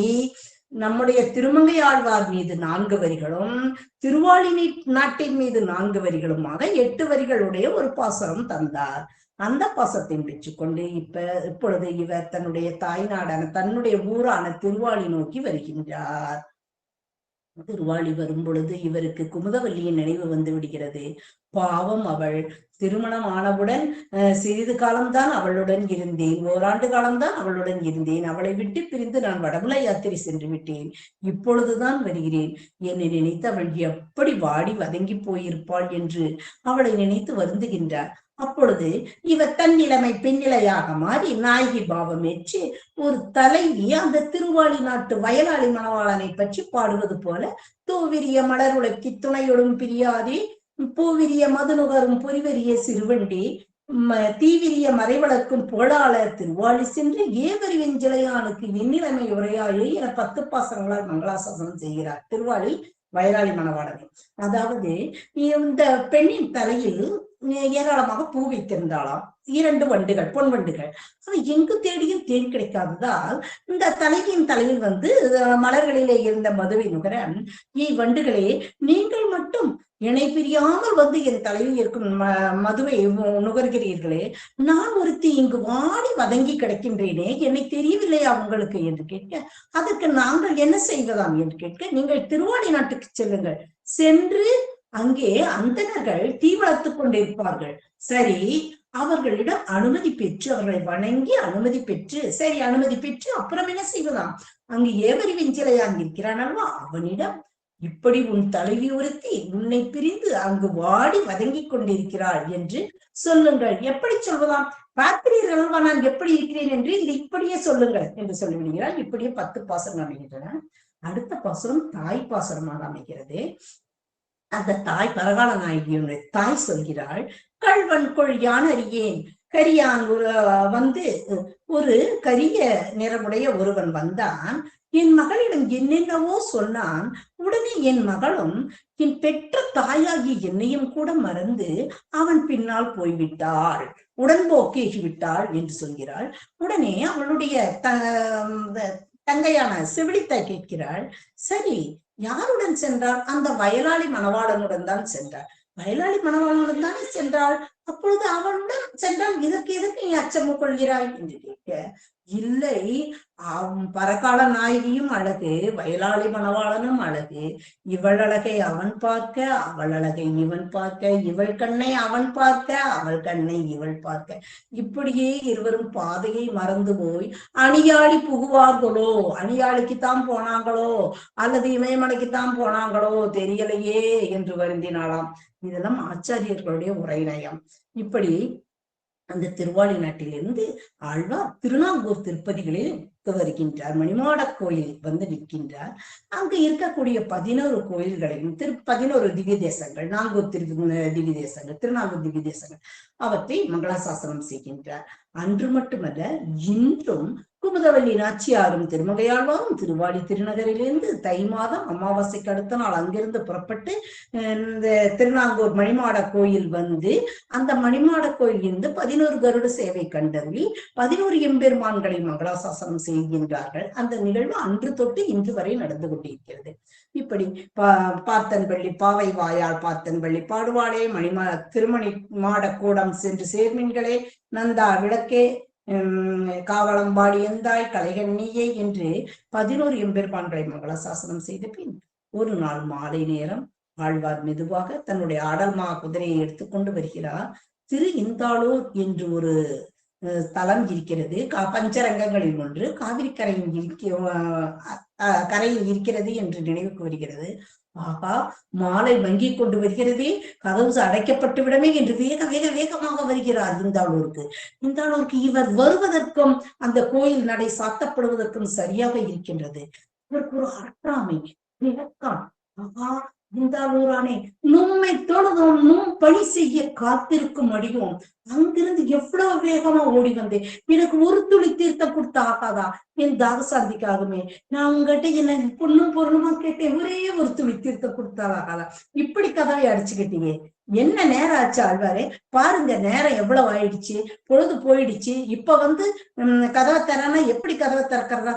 நம்முடைய திருமங்கை ஆழ்வார் மீது 4 வரிகளும் திருவாளினை நாட்டின் மீது 4 வரிகளுமாக 8 வரிகளுடைய ஒரு பாசுரம் தந்தார். அந்த பாசத்தையும் பெற்றுக்கொண்டு இப்பொழுது இவர் தன்னுடைய தாய்நாடான தன்னுடைய ஊரான திருவாளி நோக்கி வருகின்றார். திருவாளி வரும் பொழுது இவருக்கு குமுதவல்லியின் நினைவு வந்து விடுகிறது. பாவம், அவள் திருமணம் ஆனவுடன் சிறிது காலம்தான் அவளுடன் இருந்தேன், 1 ஆண்டு காலம்தான் அவளுடன் இருந்தேன், அவளை விட்டு பிரிந்து நான் வடபுல யாத்திரை சென்று விட்டேன், இப்பொழுதுதான் வருகிறேன். என்னை நினைத்து அவள் எப்படி வாடி வதங்கி போயிருப்பாள் என்று அவளை நினைத்து வருந்துகின்றார். அப்பொழுது இவர் தன் நிலைமை பெண்ணிலையாக மாறி நாயகி பாவம் ஏற்று ஒரு தலைவி அந்த திருவாளி நாட்டு வயலாளி மணவாளனை பற்றி பாடுவது போல, தூவிரிய மலர் உலக்கி துணையொடும் பிரியாதே, பூவிரிய மதுநுகரும் பொறிவரிய சிறுவண்டி, தீவிரிய மறைவளக்கும் புகழாளர் திருவாளி சென்று ஏவரி வெஞ்சிலையானுக்கு எண்ணிலைமை உரையாயே என 10 பாசனங்களால் மங்களாசாசனம் செய்கிறார் திருவாளி வயலாளி மணவாளனை. அதாவது இந்த பெண்ணின் தலையில் ஏராளமாக பூ வைத்திருந்தாளாம். 2 வண்டுகள், பொன் வண்டுகள். அது எங்கு தேடியும் தேன் கிடைக்காததால் இந்த தலைவியின் தலையில் வந்து மலர்களிலே இருந்த மதுவை நுகர, வண்டுகளே, நீங்கள் மட்டும் இணை பிரியாமல் வந்து என் தலையில் இருக்கும் மதுவை நுகர்கிறீர்களே, நான் ஒருத்தி இங்கு வாடி வதங்கி கிடக்கின்றேனே, என்னை தெரியவில்லையா உங்களுக்கு என்று கேட்க, அதற்கு நாங்கள் என்ன செய்வதாம் என்று கேட்க, நீங்கள் திருவாளி நாட்டுக்கு செல்லுங்கள், சென்று அங்கே அந்தணர்கள் தீ வளர்த்துக் கொண்டிருப்பார்கள். சரி, அவர்களிடம் அனுமதி பெற்று அவர்களை வணங்கி அனுமதி பெற்று, சரி அனுமதி பெற்று அப்புறம் என்ன செய்வதாம், அங்கு ஏவரி வெஞ்சிலையான் இருக்கிறான் அல்லவா, அவனிடம் இப்படி உன் தலைவி ஒருத்தி உன்னை பிரிந்து அங்கு வாடி வதங்கி கொண்டிருக்கிறாள் என்று சொல்லுங்கள். எப்படி சொல்வதாம், பார்க்கிறீர்கள் அல்லவா நான் எப்படி இருக்கிறேன் என்று, இது இப்படியே சொல்லுங்கள் என்று சொல்லிவிடுகிறார். இப்படியே 10 பாசுரம் அமைகின்றன. அடுத்த பாசுரம் தாய் பாசுரமாக அமைகிறது. அந்த தாய் பரகால நாயகியுடைய தாய் சொல்கிறாள், கள்வன் கொள் யான் அறியேன். கரியான் வந்து ஒரு கரிய நிறமுடைய ஒருவன் வந்தான். என் மகளிடம் என்னென்னவோ சொன்னான். உடனே என் மகளும் என் பெற்ற தாயாகி என்னையும் கூட மறந்து அவன் பின்னால் போய்விட்டாள், உடன்போக்கேகிவிட்டாள் என்று சொல்கிறாள். உடனே அவளுடைய தங்கையான செவிலித்தாய் கேட்கிறாள், சரி யாருடன் சென்றாள்? அந்த வயலாளி மணவாளனுடன் தான் சென்றாள். வயலாளி மணவாளனுடன் தானே சென்றாள். அப்பொழுது அவளுடன் சென்றால் இதற்கு எதற்கு நீ அச்சம் கொள்கிறாய் என்று கேட்க, இல்லை, பரகால நாயகியும் அழகு, வயலாளி மணவாளனும் அழகு. இவள் அழகை அவன் பார்க்க, அவள் அழகை இவன் பார்க்க, இவள் கண்ணை அவன் பார்க்க, அவள் கண்ணை இவள் பார்க்க, இப்படியே இருவரும் பாதையை மறந்து போய் அணியாளி புகுவார்களோ, அணியாளிக்குத்தான் போனாங்களோ அல்லது இமயமலைக்குத்தான் போனாங்களோ தெரியலையே என்று வருந்தினாளாம். இதெல்லாம் ஆச்சாரியர்களுடைய உரைநயம். இப்படி அந்த திருவாலி நாட்டிலிருந்து ஆழ்வார் திருநாங்கூர் திருப்பதிகளில் வருகின்றார். மணிமாட கோயில் வந்து நிற்கின்றார். அங்கு இருக்கக்கூடிய 11 கோயில்களையும் 11 திவ்ய தேசங்கள், நாங்கூர் திவ்ய தேசங்கள், திருநாங்கூர் திவ்ய தேசங்கள் அவற்றை மங்களாசாசனம் செய்கின்றார். அன்று மட்டுமல்ல, இன்றும் குமுதவள்ளி நாச்சியாரும் திருமகையாழ்வாரும் திருவாலி திருநகரிலிருந்து தை மாதம் அமாவாசைக்கு அடுத்த நாள் அங்கிருந்து புறப்பட்டு இந்த திருநாங்கூர் மணிமாட கோயில் வந்து அந்த மணிமாட கோயில் இருந்து 11 கருட சேவை கண்டருளி 11 எம்பெருமான்களை மங்களாசாசனம் செய்கின்றார்கள். அந்த நிகழ்வு அன்று தொட்டு இன்று வரை நடந்து கொண்டிருக்கிறது. இப்படி பார்த்தன்பள்ளி பாவை வாயால் பார்த்தன்பள்ளி பாடுவாளே, திருமணி மாட கூடம் சென்று சேர்மீன்களே, நந்தா விளக்கே, காவலம்பாடி எந்தாய் கலைகள் நீயே என்று 11 எம்பெருமான்களை மங்களாசாசனம் செய்த பின் ஒரு நாள் மாலை நேரம் ஆழ்வார் மெதுவாக தன்னுடைய ஆடல்மா குதிரையை எடுத்துக்கொண்டு வருகிறார். திரு இந்தாளூர் என்று ஒரு தலம் இருக்கிறது. பஞ்சரங்கங்களில் ஒன்று காவிரி கரையில் இருக்கிறது என்று நினைவுக்கு வருகிறது. ஆகா, மாலை வங்கி கொண்டு வருகிறதே, கதவு அடைக்கப்பட்டு விடமே என்று வேகமாக வருகிறார் இந்தாளூருக்கு. இந்தாளூருக்கு இவர் வருவதற்கும் அந்த கோயில் நடை சாத்தப்படுவதற்கும் சரியாக இருக்கின்றது. இதற்கு ஒரு ஆற்றாமை விளக்கம். ஆகா, இந்தாளூரானே, நும்மை தொழுதும் நும் பணி செய்ய காத்திருக்கும் அடியும் அங்கிருந்து எவ்வளவு வேகமா ஓடி வந்தேன். எனக்கு ஒரு துளி தீர்த்தம் கொடுத்த ஆகாதா? என் தாகசாந்திக்காகவே நான் உங்ககிட்ட என்ன பொண்ணும் பொருளுமா கேட்டேன், ஒரே ஒரு துளி தீர்த்தம் கொடுத்தால் ஆகாதா? இப்படி கதவை அடிச்சுக்கிட்டீங்க. என்ன நேரம் ஆச்சு ஆழ்வாரே, பாருங்க நேரம் எவ்வளவு ஆயிடுச்சு, பொழுது போயிடுச்சு. இப்ப வந்து கதவை தரானா எப்படி கதவை திறக்கிறதா?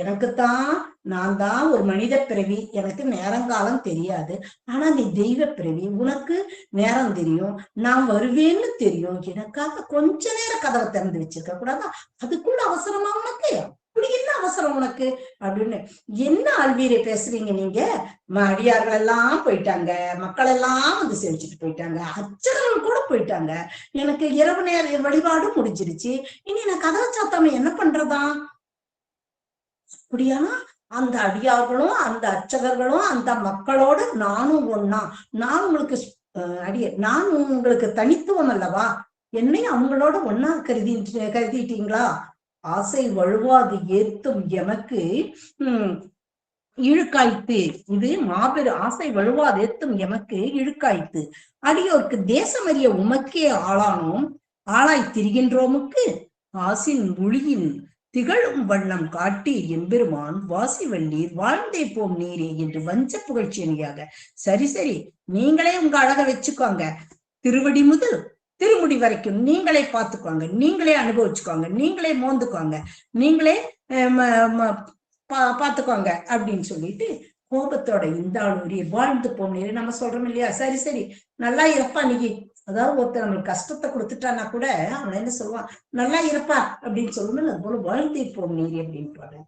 எனக்குத்தான், நான் தான் ஒரு மனித பிறவி, எனக்கு நேரங்காலம் தெரியாது. ஆனா நீ தெய்வ பிறவி, உனக்கு நேரம் தெரியும், நான் வருவேன்னு தெரியும். எனக்காக கொஞ்ச நேரம் கதவை திறந்து வச்சிருக்க கூடாதா? அதுக்குள்ள அவசரமா உனக்கு? அப்படி என்ன அவசரம் உனக்கு அப்படின்னு. என்ன ஆழ்வீரை பேசுறீங்க நீங்க? அடியார்கள் எல்லாம் போயிட்டாங்க, மக்கள் எல்லாம் வந்து சேவிச்சுட்டு போயிட்டாங்க, அர்ச்சகர்கள் கூட போயிட்டாங்க, எனக்கு இரவு நேர வழிபாடு முடிஞ்சிருச்சு, இனி நான் கதவை சாத்தாம என்ன பண்றதா? அப்படியா? அந்த அடியார்களும் அந்த அர்ச்சகர்களும் அந்த மக்களோட நானும் ஒன்னா, நான் உங்களுக்கு நான் உங்களுக்கு தனித்துவம் அல்லவா? என்னை அவங்களோட ஒன்னா கருதிட்டீங்களா? ஆசை வழுவாது ஏத்தும் எமக்கு இழுக்காய்த்து. இது மாபெரும் ஆசை வழுவாது ஏத்தும் எமக்கு இழுக்காய்த்து. அடியோருக்கு தேசமறிய உமக்கே ஆளாய் திரிகின்றோமுக்கு ஆசின் மொழியில் திகழும் வண்ணம் காட்டி எம்பெருமான் வாசி வள்ளீர் வாழ்ந்தே போம் நீரே என்று வஞ்ச புகழ்ச்சியணியாக. சரி சரி, நீங்களே உங்க அழக வச்சுக்கோங்க, திருவடி முதல் திருமுடி வரைக்கும் நீங்களே பார்த்துக்கோங்க, நீங்களே அனுபவிச்சுக்கோங்க, நீங்களே மோந்துக்கோங்க, நீங்களே பார்த்துக்கோங்க அப்படின்னு சொல்லிட்டு கோபத்தோட இந்தாளூரி வாழ்ந்து போம் நீரே நம்ம சொல்றோம் இல்லையா? சரி சரி, நல்லா இருப்பா நீ. அதாவது ஒருத்தர் நம்மளுக்கு கஷ்டத்தை கொடுத்துட்டான்னா கூட அவன் என்ன சொல்லுவான், நல்லா இருப்பா அப்படின்னு சொல்லணும். அது போல வாழ்ந்தே போம் நீர் அப்படின்ட்டு.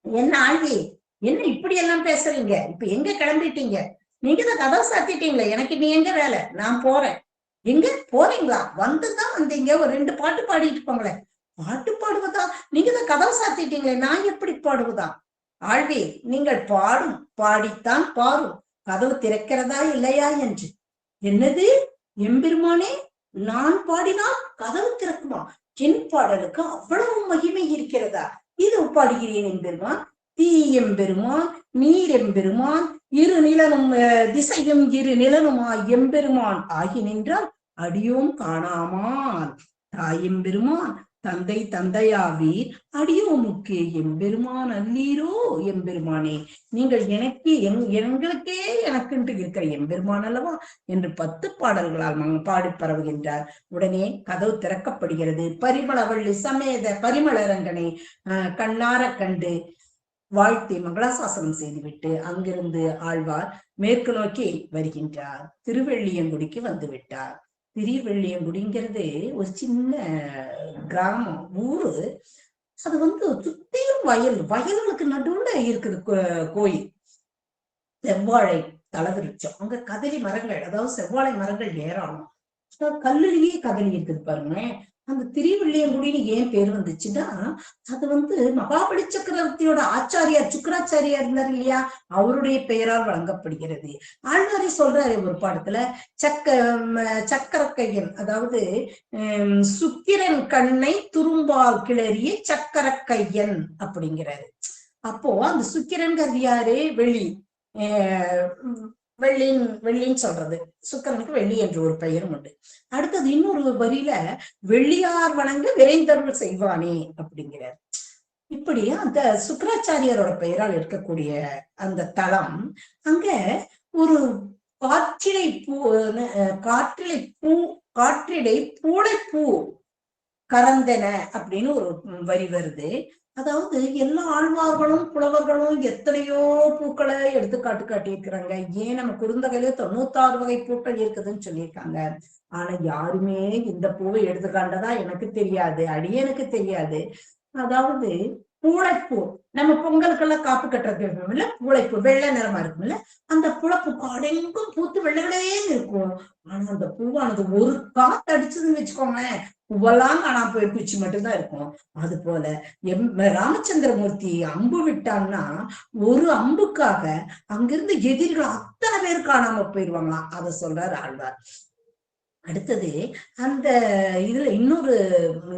என்ன ஆழ்வி, என்ன இப்படி எல்லாம் பேசுறீங்க? இப்ப எங்க கிளம்பிட்டீங்க? நீங்க தான் கதவை சாத்திட்டீங்களே, எனக்கு நீ எங்க வேலை? நான் போறேன். எங்க போறீங்களா? வந்துதான் வந்தீங்க, ஒரு 2 பாட்டு பாடிட்டு போங்களேன். பாட்டு பாடுவதா? நீங்க தான் கதவை சாத்திட்டீங்களே, நான் எப்படி பாடுவதா? ஆழ்வி, நீங்கள் பாடித்தான் பாரும், கதவு திறக்கிறதா இல்லையா என்று. என்னது எம்பெருமானே, நான் பாடினால் கதவு திறக்குமா? என் பாடலுக்கு அவ்வளவு மகிமை இருக்கிறதா? இது பாடுகிறேன் எம்பெருமான், தீ எம்பெருமான், நீர் எம்பெருமான், இரு நிலனும் திசையும் இரு நிலனுமாய் எம்பெருமான் ஆகி நின்றால் அடியோம் காணாமால். தாயெம்பெருமான் தந்தை தந்தையாவீர் அடியோமுக்கே எம்பெருமான் அல்லீரோ எம்பெருமானே, நீங்கள் எனக்கு எங்களுக்கே எனக்குன்ட்டு இருக்கிற எம்பெருமான் அல்லவா என்று 10 பாடல்களால் பாடி பரவுகின்றார். உடனே கதவு திறக்கப்படுகிறது. பரிமளவள்ளி சமேத பரிமளரங்கனை கண்ணார கண்டு வாழ்த்தி மங்களாசாசனம் செய்துவிட்டு அங்கிருந்து ஆழ்வார் மேற்கு நோக்கி வருகின்றார். திருவெள்ளியங்குடிக்கு வந்து விட்டார். திருவெள்ளியங்குடிங்கிறது ஒரு சின்ன கிராமம், ஊரு. அது சுத்தியும் வயல்களுக்கு நடுவுல இருக்குது கோயில். செவ்வாழை தலவிருட்சம், அங்க கதலி மரங்கள், அதாவது செவ்வாழை மரங்கள் ஏராளம். கல்லுலயே கதலி இருக்குது பாருங்க. அந்த திருவெள்ளியங்குடின்னு ஏன் பேர் வந்துச்சுன்னா, அது மகாபலி சக்கரவர்த்தியோட ஆச்சாரியார் சுக்கராச்சாரியார் இருந்தார் இல்லையா, அவருடைய பெயரால் வழங்கப்படுகிறது. ஆழ்வாரை சொல்றாரு ஒரு பாடத்துல, சக்கரக்கையன், அதாவது சுக்கிரன் கண்ணை துரும்பால் கிளறிய சக்கரக்கையன் அப்படிங்கிறாரு. அப்போ அந்த சுக்கிரன்கிறது யாரு? வெள்ளி. வெள்ளின்னு சொல்றது. சுக்கிரனுக்கு வெள்ளி என்று ஒரு பெயரும் உண்டு. அடுத்தது இன்னொரு வரியில வெள்ளியார் வணங்க விரைந்தருள் செய்வானே அப்படிங்கிறார். இப்படி அந்த சுக்கராச்சாரியாரோட பெயரால் இருக்கக்கூடிய அந்த தலம், அங்க ஒரு காற்றிடை பூளைப்பூ கறந்தன அப்படின்னு ஒரு வரி வருது. அதாவது எல்லா ஆழ்வார்களும் புலவர்களும் எத்தனையோ பூக்களை எடுத்து காட்டியிருக்கிறாங்க. ஏன் நம்ம குறுந்தொகையில 96 வகை பூக்கள் இருக்குதுன்னு சொல்லியிருக்காங்க. ஆனா யாருமே இந்த பூவை எடுத்துக்காண்டதா எனக்கு தெரியாது, அடியனுக்கு தெரியாது. அதாவது பூளைப்பூ, நம்ம பொங்கலுக்கெல்லாம் காப்பு கட்டுறது இல்ல, பூளைப்பூ வெள்ளை நிறமா இருக்கும்ல, அந்த பூளைப்பூ காடெங்கும் பூத்து வெள்ளைகளேன்னு இருக்கும். ஆனா அந்த பூவானது ஒரு காத்து அடிச்சதுன்னு வச்சுக்கோங்களேன், பூவெல்லாம் காணாம போய் குச்சி மட்டும்தான் இருக்கும். அது போல ராமச்சந்திரமூர்த்தி அம்பு விட்டான்னா ஒரு அம்புக்காக அங்கிருந்து எதிரிகள் அத்தனை பேர் காணாம போயிருவாங்களாம். அதை சொல்றாரு ஆழ்வார். அடுத்தது அந்த இதுல இன்னொரு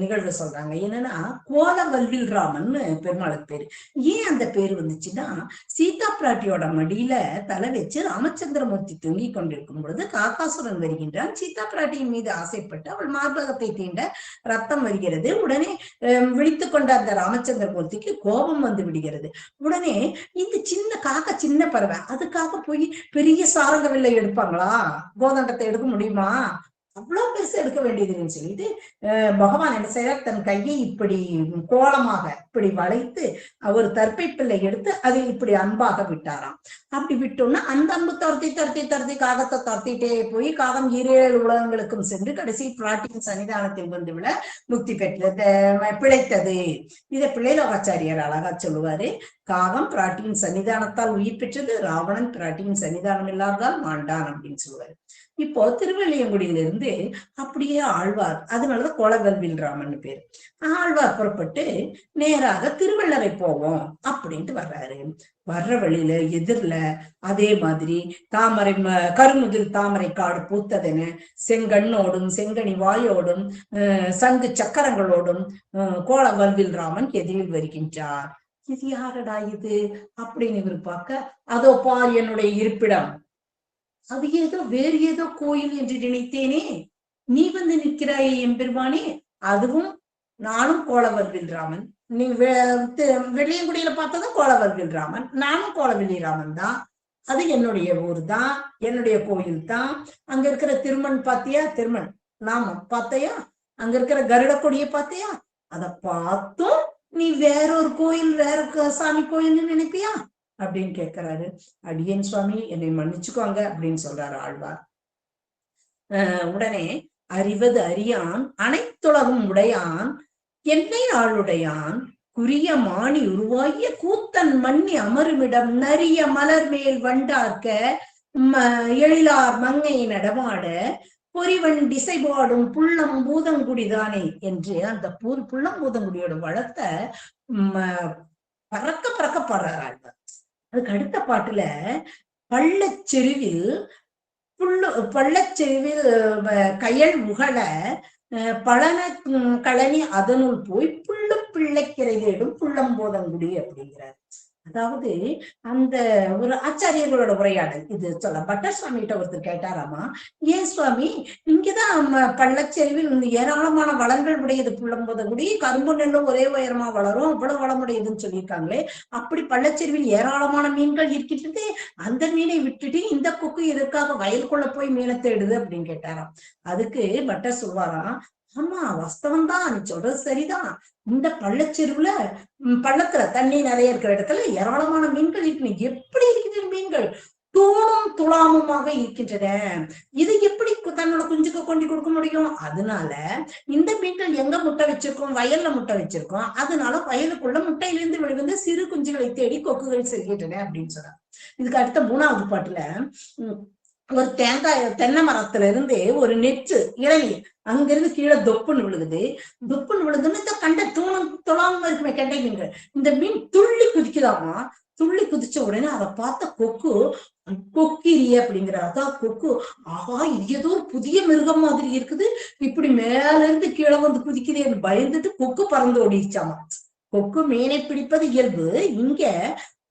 நிகழ்வு சொல்றாங்க. என்னன்னா, கோலவல்வில் ராமன் பெருமாளுக்கு பேரு. ஏன் அந்த பேரு வந்துச்சுன்னா, சீதா பிராட்டியோட மடியில தலை வச்சு ராமச்சந்திரமூர்த்தி தூங்கி கொண்டிருக்கும் பொழுது காக்காசுரன் வருகின்றான். சீதா பிராட்டியின் மீது ஆசைப்பட்டு அவள் மார்பகத்தை தீண்ட ரத்தம் வருகிறது. உடனே விழித்து கொண்ட அந்த ராமச்சந்திரமூர்த்திக்கு கோபம் வந்து விடுகிறது. உடனே இந்த சின்ன காக்கா, சின்ன பறவை, அதுக்காக போய் பெரிய சாரங்க வில்லை எடுப்பாங்களா? கோதண்டத்தை எடுக்க முடியுமா? அவ்வளவு பெருசு எடுக்க வேண்டியதுன்னு சொல்லிட்டு பகவான் என்ன செய்யறார், தன் கையை இப்படி கோலமாக இப்படி வளைத்து அவர் தற்பை பிள்ளை எடுத்து அதை இப்படி அன்பாக விட்டாராம். அப்படி விட்டோம்னா அந்த அன்பு துரத்தி காகத்தை துரத்திட்டே போய் காகம் 7 உலகங்களுக்கும் சென்று கடைசி பிராட்டியின் சன்னிதானத்தில் வந்து விட முக்தி பெற்றது, பிழைத்தது. இதை பிள்ளைலோகாச்சாரியார் அழகா சொல்லுவாரு. காகம் பிராட்டியின் சன்னிதானத்தால் உயிர் பெற்றது, ராவணன் பிராட்டியின் சன்னிதானம் இல்லாததால் மாண்டான் அப்படின்னு சொல்லுவாரு. இப்போ திருவெள்ளியங்குடியிலிருந்து அப்படியே ஆழ்வார், அதனாலதான் கோலவல்வில் ராமன் பேரு. ஆழ்வார் புறப்பட்டு நேராக திருவள்ளரை போவோம் அப்படின்ட்டு வர்றாரு. வர்ற வழியில எதிரில அதே மாதிரி தாமரை கருமுதிர் தாமரை காடு பூத்ததென செங்கண்ணோடும் செங்கனி வாயோடும் சங்கு சக்கரங்களோடும் கோலவல்வில் ராமன் எதிரில் வருகின்றார். இது யாரடா இது அப்படின்னு இவர் பார்க்க, அதோ பார் என்னுடைய இருப்பிடம், அது ஏதோ வேறு ஏதோ கோயில் என்று நினைத்தேனே, நீ வந்து நிற்கிறாயே எம்பெருமானே, அதுவும் நானும் கோலவல்வில் ராமன். நீ வெள்ளியங்குடியில பார்த்ததும் கோலவல்வில் ராமன், நானும் கோலவல்லி ராமன் தான். அது என்னுடைய ஊர் தான், என்னுடைய கோயில் தான். அங்க இருக்கிற திருமண் பாத்தியா, திருமண் நாமம் பார்த்தையா, அங்க இருக்கிற கருட கொடியை பார்த்தியா, அதை பார்த்தும் நீ வேறொரு கோயில், வேற சாமி கோயில்னு நினைப்பியா அப்படின்னு கேட்கிறாரு. அடியேன் சுவாமி என்னை மன்னிச்சுக்கோங்க அப்படின்னு சொல்றாரு ஆழ்வார். உடனே அறிவது அறியான் அனைத்துலகும் உடையான் என்னை ஆளுடையான் குறிய மாணி உருவாகிய கூத்தன் மண்ணி அமருமிடம் நரிய மலர் மேல் வண்டார்க்க எழிலார் மங்கை நடமாட பொறிவன் திசைபாடும் புள்ளம் பூதங்குடிதானே என்று அந்த புள்ளம் பூதங்குடியோட வளத்தை பறக்க பாடுறார். அதுக்கு அடுத்த பாட்டுல பள்ளச்செருவில் கயல் முகல பழன கழனி அதனுள் போய் புள்ளு பிள்ளை கிரை தேடும் புள்ளம்போதங்குடி அப்படிங்கிறார். அதாவது அந்த ஒரு ஆச்சாரியர்களோட உரையாடல் இது சொல்ல. பட்டர் சுவாமி கிட்ட ஒருத்தர் கேட்டாராமா, ஏன் சுவாமி இங்கதான் பள்ளச்செறிவில் இந்த ஏராளமான வளங்கள் உடையது புள்ளம்போதகுடி, கரும்பு நெல்லும் ஒரே உயரமா வளரும், அவ்வளவு வளமுடையதுன்னு சொல்லியிருக்காங்களே, அப்படி பள்ளச்செறிவில் ஏராளமான மீன்கள் இருக்கின்றது, அந்த மீனை விட்டுட்டு இந்த கொக்கு எதற்காக வயலுக்குள்ள போய் மீனை தேடுது அப்படின்னு கேட்டாராம். அதுக்கு பட்டர் சொல்வாராம், ஆமா வாஸ்தவம் தான், நீ சொல்றது சரிதான். இந்த பள்ளச்செருவுல பள்ளத்துல தண்ணி நிறைய இருக்கிற இடத்துல ஏராளமான மீன்கள் இருக்கு. எப்படி இருக்கின்ற மீன்கள் தூணும் துளாமுமாக இருக்கின்றன. இது எப்படி தன்னோட குஞ்சுக்கு கொண்டு கொடுக்க முடியும்? அதனால இந்த மீன்கள் எங்க முட்டை வச்சிருக்கோம்? வயல்ல முட்டை வச்சிருக்கோம். அதனால வயலுக்குள்ள முட்டையிலிருந்து வெளிவந்து சிறு குஞ்சுகளை தேடி கொக்குகள் செல்கின்றன அப்படின்னு சொன்னாங்க. இதுக்கு அடுத்த 3வது பாட்டுல ஒரு தென்னை மரத்துல இருந்து ஒரு நெற்று இளநீர் அங்கிருந்து கீழே தொப்புன்னு விழுகுது. தொப்புன்னு விழுதுன்னு இந்த கண்டை தொழாம இருக்குமே கெண்டை மீன்கள், இந்த மீன் துள்ளி குதிக்குதாமா. துள்ளி குதிச்ச உடனே அதை பார்த்த கொக்கு கொக்கிரிய அப்படிங்கிற, அதான் கொக்கு, ஆஹா இது ஏதோ ஒரு புதிய மிருகம் மாதிரி இருக்குது, இப்படி மேல இருந்து கீழே வந்து குதிக்குதேன்னு பயந்துட்டு கொக்கு பறந்து ஓடிச்சாமா. கொக்கு மீனை பிடிப்பது இயல்பு, இங்க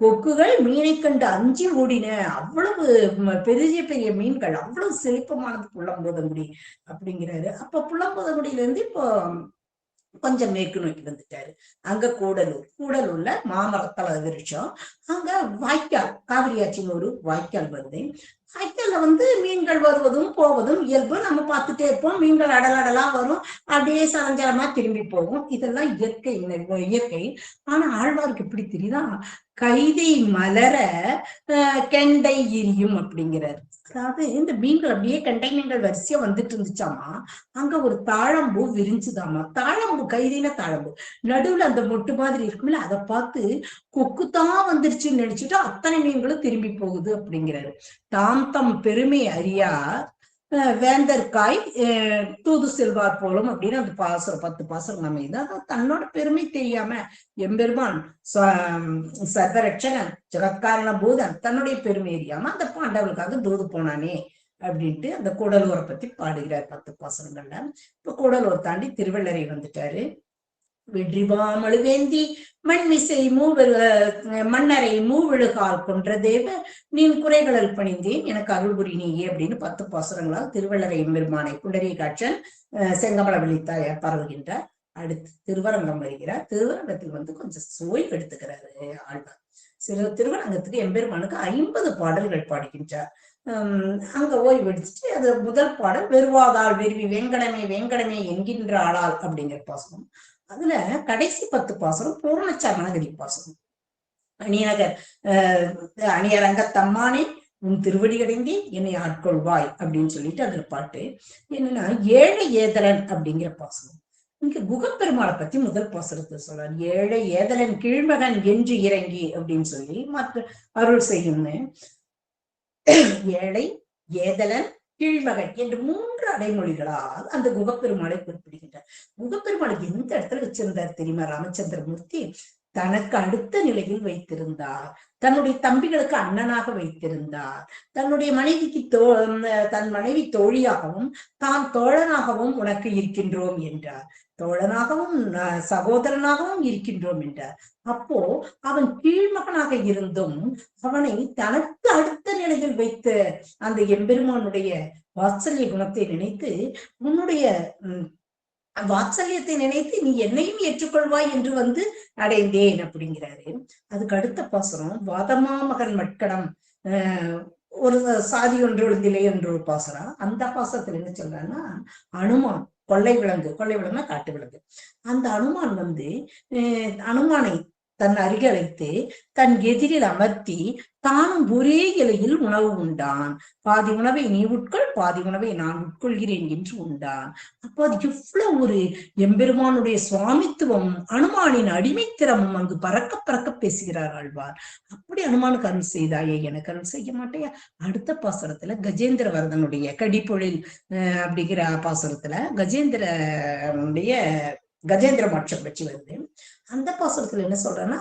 கொக்குகள் மீனை கண்டு அஞ்சி ஓடின. அவ்வளவு பெரிய பெரிய மீன்கள், அவ்வளவு செழிப்பமானது புள்ளம்போதங்குடி அப்படிங்கிறாரு. அப்ப புள்ளம்போதங்குடியில இருந்து இப்போ கொஞ்சம் மேற்கு நோக்கி வந்துட்டாரு. அங்க கூடலூர்ல மாமரத்தல விருட்சம், அங்க வாய்க்கால், காவிரி ஆற்றின் ஒரு வாய்க்கால் வருது. வாய்க்கால்ல மீன்கள் வருவதும் போவதும் இயல்பு, நம்ம பார்த்துட்டே இருப்போம். மீன்கள் அடலடலா வரும், அப்படியே சலஞ்சலமா திரும்பி போகும். இதெல்லாம் இயற்கை. ஆனா ஆழ்வாருக்கு எப்படி தெரியுதா, கைதை மலர கெண்டை எரியும் அப்படிங்கிறாரு. அதாவது இந்த மீன்கள் அப்படியே கெண்டை மீன்கள் வரிசையா வந்துட்டு இருந்துச்சாமா. அங்க ஒரு தாழம்பூ விரிஞ்சுதாமா. தாழம்பூ, கைதின தாழம்பூ, நடுவுல அந்த மொட்டு மாதிரி இருக்கும்ல, அதை பார்த்து கொக்குத்தான் வந்துருச்சுன்னு நினைச்சுட்டு அத்தனை மீன்களும் திரும்பி போகுது அப்படிங்கிறாரு. தாம் தம் பெருமை அறியா வேந்தற்காய் தூது செல்வார் போலும் அப்படின்னு அந்த 10 பாசுரம் நம்ம இது. தன்னோட பெருமை தெரியாம எம்பெருமான் சர்வரட்சகன் ஜெகத்காரண பூதன் தன்னுடைய பெருமை அறியாம அந்த பாண்டவர்களுக்காக தூது போனானே அப்படின்ட்டு அந்த கூடலூரை பத்தி பாடுகிறார் 10 பாசுரங்கள்ல. இப்ப கூடலூர் தாண்டி திருவள்ளரை வந்துட்டாரு. வெற்றிவாமழுவேந்தி மண்மிசை மன்னரை மூவிழுகால் கொன்ற தேவ நீன் குறைகளல் பணிந்தேன் எனக்கு அருள்புரி நீயே அப்படின்னு 10 பாசுரங்களால் திருவள்ளரை எம்பெருமானை புண்டரீக காட்சன் செங்கமல விழித்தாயார் பரவுகின்றார். அடுத்து திருவரங்கம் வருகிறார். திருவரங்கத்தில் கொஞ்சம் சுவை எடுத்துக்கிறாரு ஆழ்வார். திருவரங்கத்துக்கு எம்பெருமானுக்கு 50 பாடல்கள் பாடுகின்றார். அங்க ஓய்வு எடுத்துட்டு அது முதல் பாடல் வெறுவாதால் வெறுவி வேங்கடமே வேங்கடமே என்கின்ற ஆளால் அப்படிங்கிற பாசனம். அதுல கடைசி 10 பாசுரம் பூர்ண சரணாகதி பாசுரம். அணியரங்கத்தம்மானே உன் திருவடி அடைந்தே என்னை ஆட்கொள்வாய் அப்படின்னு சொல்லிட்டு அதுல பாட்டு என்னன்னா, ஏழை ஏதலன் அப்படிங்கிற பாசுரம். இங்க குகப்பெருமாளை பத்தி முதல் பாசுரத்தை சொல்றார். ஏழை ஏதலன் கீழ்மகன் என்று இறங்கி அப்படின்னு சொல்லி மற்ற அருள் செய்யும்னு, ஏழை ஏதலன் கீழ்மகன் என்று 3 அடைமொழிகளால் அந்த குகப்பெருமாளை குறிப்பிடுகின்றார். குகப்பெருமாளை எந்த இடத்துல வச்சிருந்தார் தெரியுமா? ராமச்சந்திரமூர்த்தி தனக்கு அடுத்த நிலையில் வைத்திருந்தார். தன்னுடைய தம்பிகளுக்கு அண்ணனாக வைத்திருந்தார். தன்னுடைய மனைவிக்கு தன் மனைவி தோழியாகவும் தான் தோழனாகவும் உனக்கு இருக்கின்றோம் என்றார். தோழனாகவும் சகோதரனாகவும் இருக்கின்றோம் என்றார். அப்போ அவன் கீழ்மகனாக இருந்தும் அவனை தனக்கு அடுத்த நிலையில் வைத்த அந்த எம்பெருமானுடைய வாத்சல்ய குணத்தை நினைத்து, உன்னுடைய வாத்சல்யத்தை நினைத்து நீ என்னையும் ஏற்றுக்கொள்வாய் என்று அடைந்தேன் அப்படிங்கிறாரு. அதுக்கு அடுத்த பாசுரம் வாதமா மகன் மட்கடம், ஒரு சாதி ஒன்று ஒழுந்திலே என்று ஒரு பாசுரம். அந்த பாசுரத்துல என்ன சொல்றான்னா, அனுமான் கொள்ளை விலங்குனா காட்டு விலங்கு. அந்த அனுமான் அனுமானை தன் அருகழைத்து தன் எதிரில் அமர்த்தி தானும் ஒரே இலையில் உணவு உண்டான். பாதி உணவை நீ உட்கொள், பாதி உணவை நான் உட்கொள்கிறேன் என்று உண்டான். அப்போ அது எவ்வளவு ஒரு எம்பெருமானுடைய சுவாமித்துவம், அனுமானின் அடிமைத்திறமும் அங்கு பறக்க பேசுகிறார் ஆழ்வார். அப்படி அனுமானுக்கு அருள் செய்தாயே, எனக்கு அருள் செய்ய மாட்டேயா? அடுத்த பாசுரத்துல கஜேந்திர வரதனுடைய கடிப்பொழில் அப்படிங்கிற பாசுரத்துல கஜேந்திர மோட்சம் பற்றி வருது. அந்த பாசுரத்துல என்ன சொல்றேன்னா,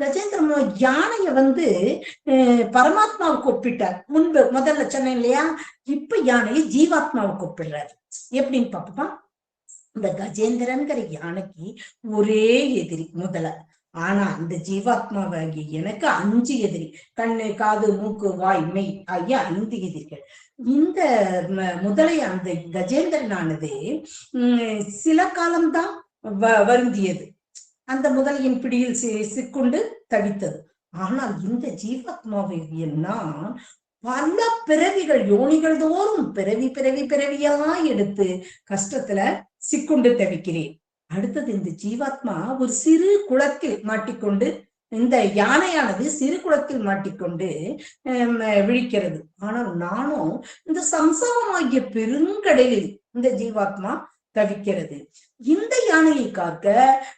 கஜேந்திர யானைய பரமாத்மாவுக்கு ஒப்பிட்டார். முதல்ல சொன்னேன் இல்லையா, இப்ப யானையை ஜீவாத்மாவுக்கு ஒப்பிடுறாரு. எப்படின்னு பாப்போமா? இந்த கஜேந்திரன்கிற யானைக்கு ஒரே எதிரி முதல்ல, ஆனா அந்த ஜீவாத்மாவாகிய எனக்கு 5 எதிரி. கண்ணு, காது, மூக்கு, வாய், மெய் ஆகிய 5 எதிரிகள். இந்த முதலை அந்த கஜேந்திரனானது சில காலம்தான் வருந்தியது. அந்த முதலையின் பிடியில் சிக்குண்டு தவித்தது. ஆனால் இந்த ஜீவாத்மாவை நான் பல பிறவிகள், யோனிகள் தோறும் பிறவி பிறவி பிறவியா எடுத்து கஷ்டத்துல சிக்குண்டு தவிக்கிறேன். அடுத்தது இந்த ஜீவாத்மா ஒரு சிறு குளத்தில் மாட்டிக்கொண்டு, இந்த யானையானது சிறு குளத்தில் மாட்டிக்கொண்டு விழிக்கிறது. ஆனால் நானும் இந்த சம்சாரமாகிய பெருங்கடலில் இந்த ஜீவாத்மா தவிக்கிறது. இந்த யானையை காக்க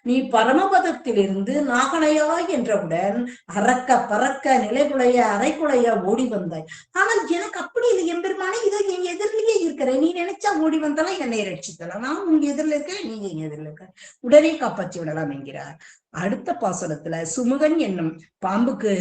நீ பரமபதத்திலிருந்து நாகனையாய் என்றவுடன் அறக்க பறக்க நிலைகுலைய அரைக்குலைய ஓடி வந்தாய். ஆனால் எனக்கு அப்படி இல்லை எம்பெருமானே, இதோ என் எதிரிலேயே இருக்கிற, நீ நினைச்சா ஓடி வந்தாலும் என்னை ரட்சித்தலாம், நான் உங்க எதிரில் இருக்க, நீங்க என் எதிரில் இருக்க, உடனே காப்பாற்றி விடலாம் என்கிறார். அடுத்த பாசனத்துல சுமுகன் என்னும் பாம்புக்கு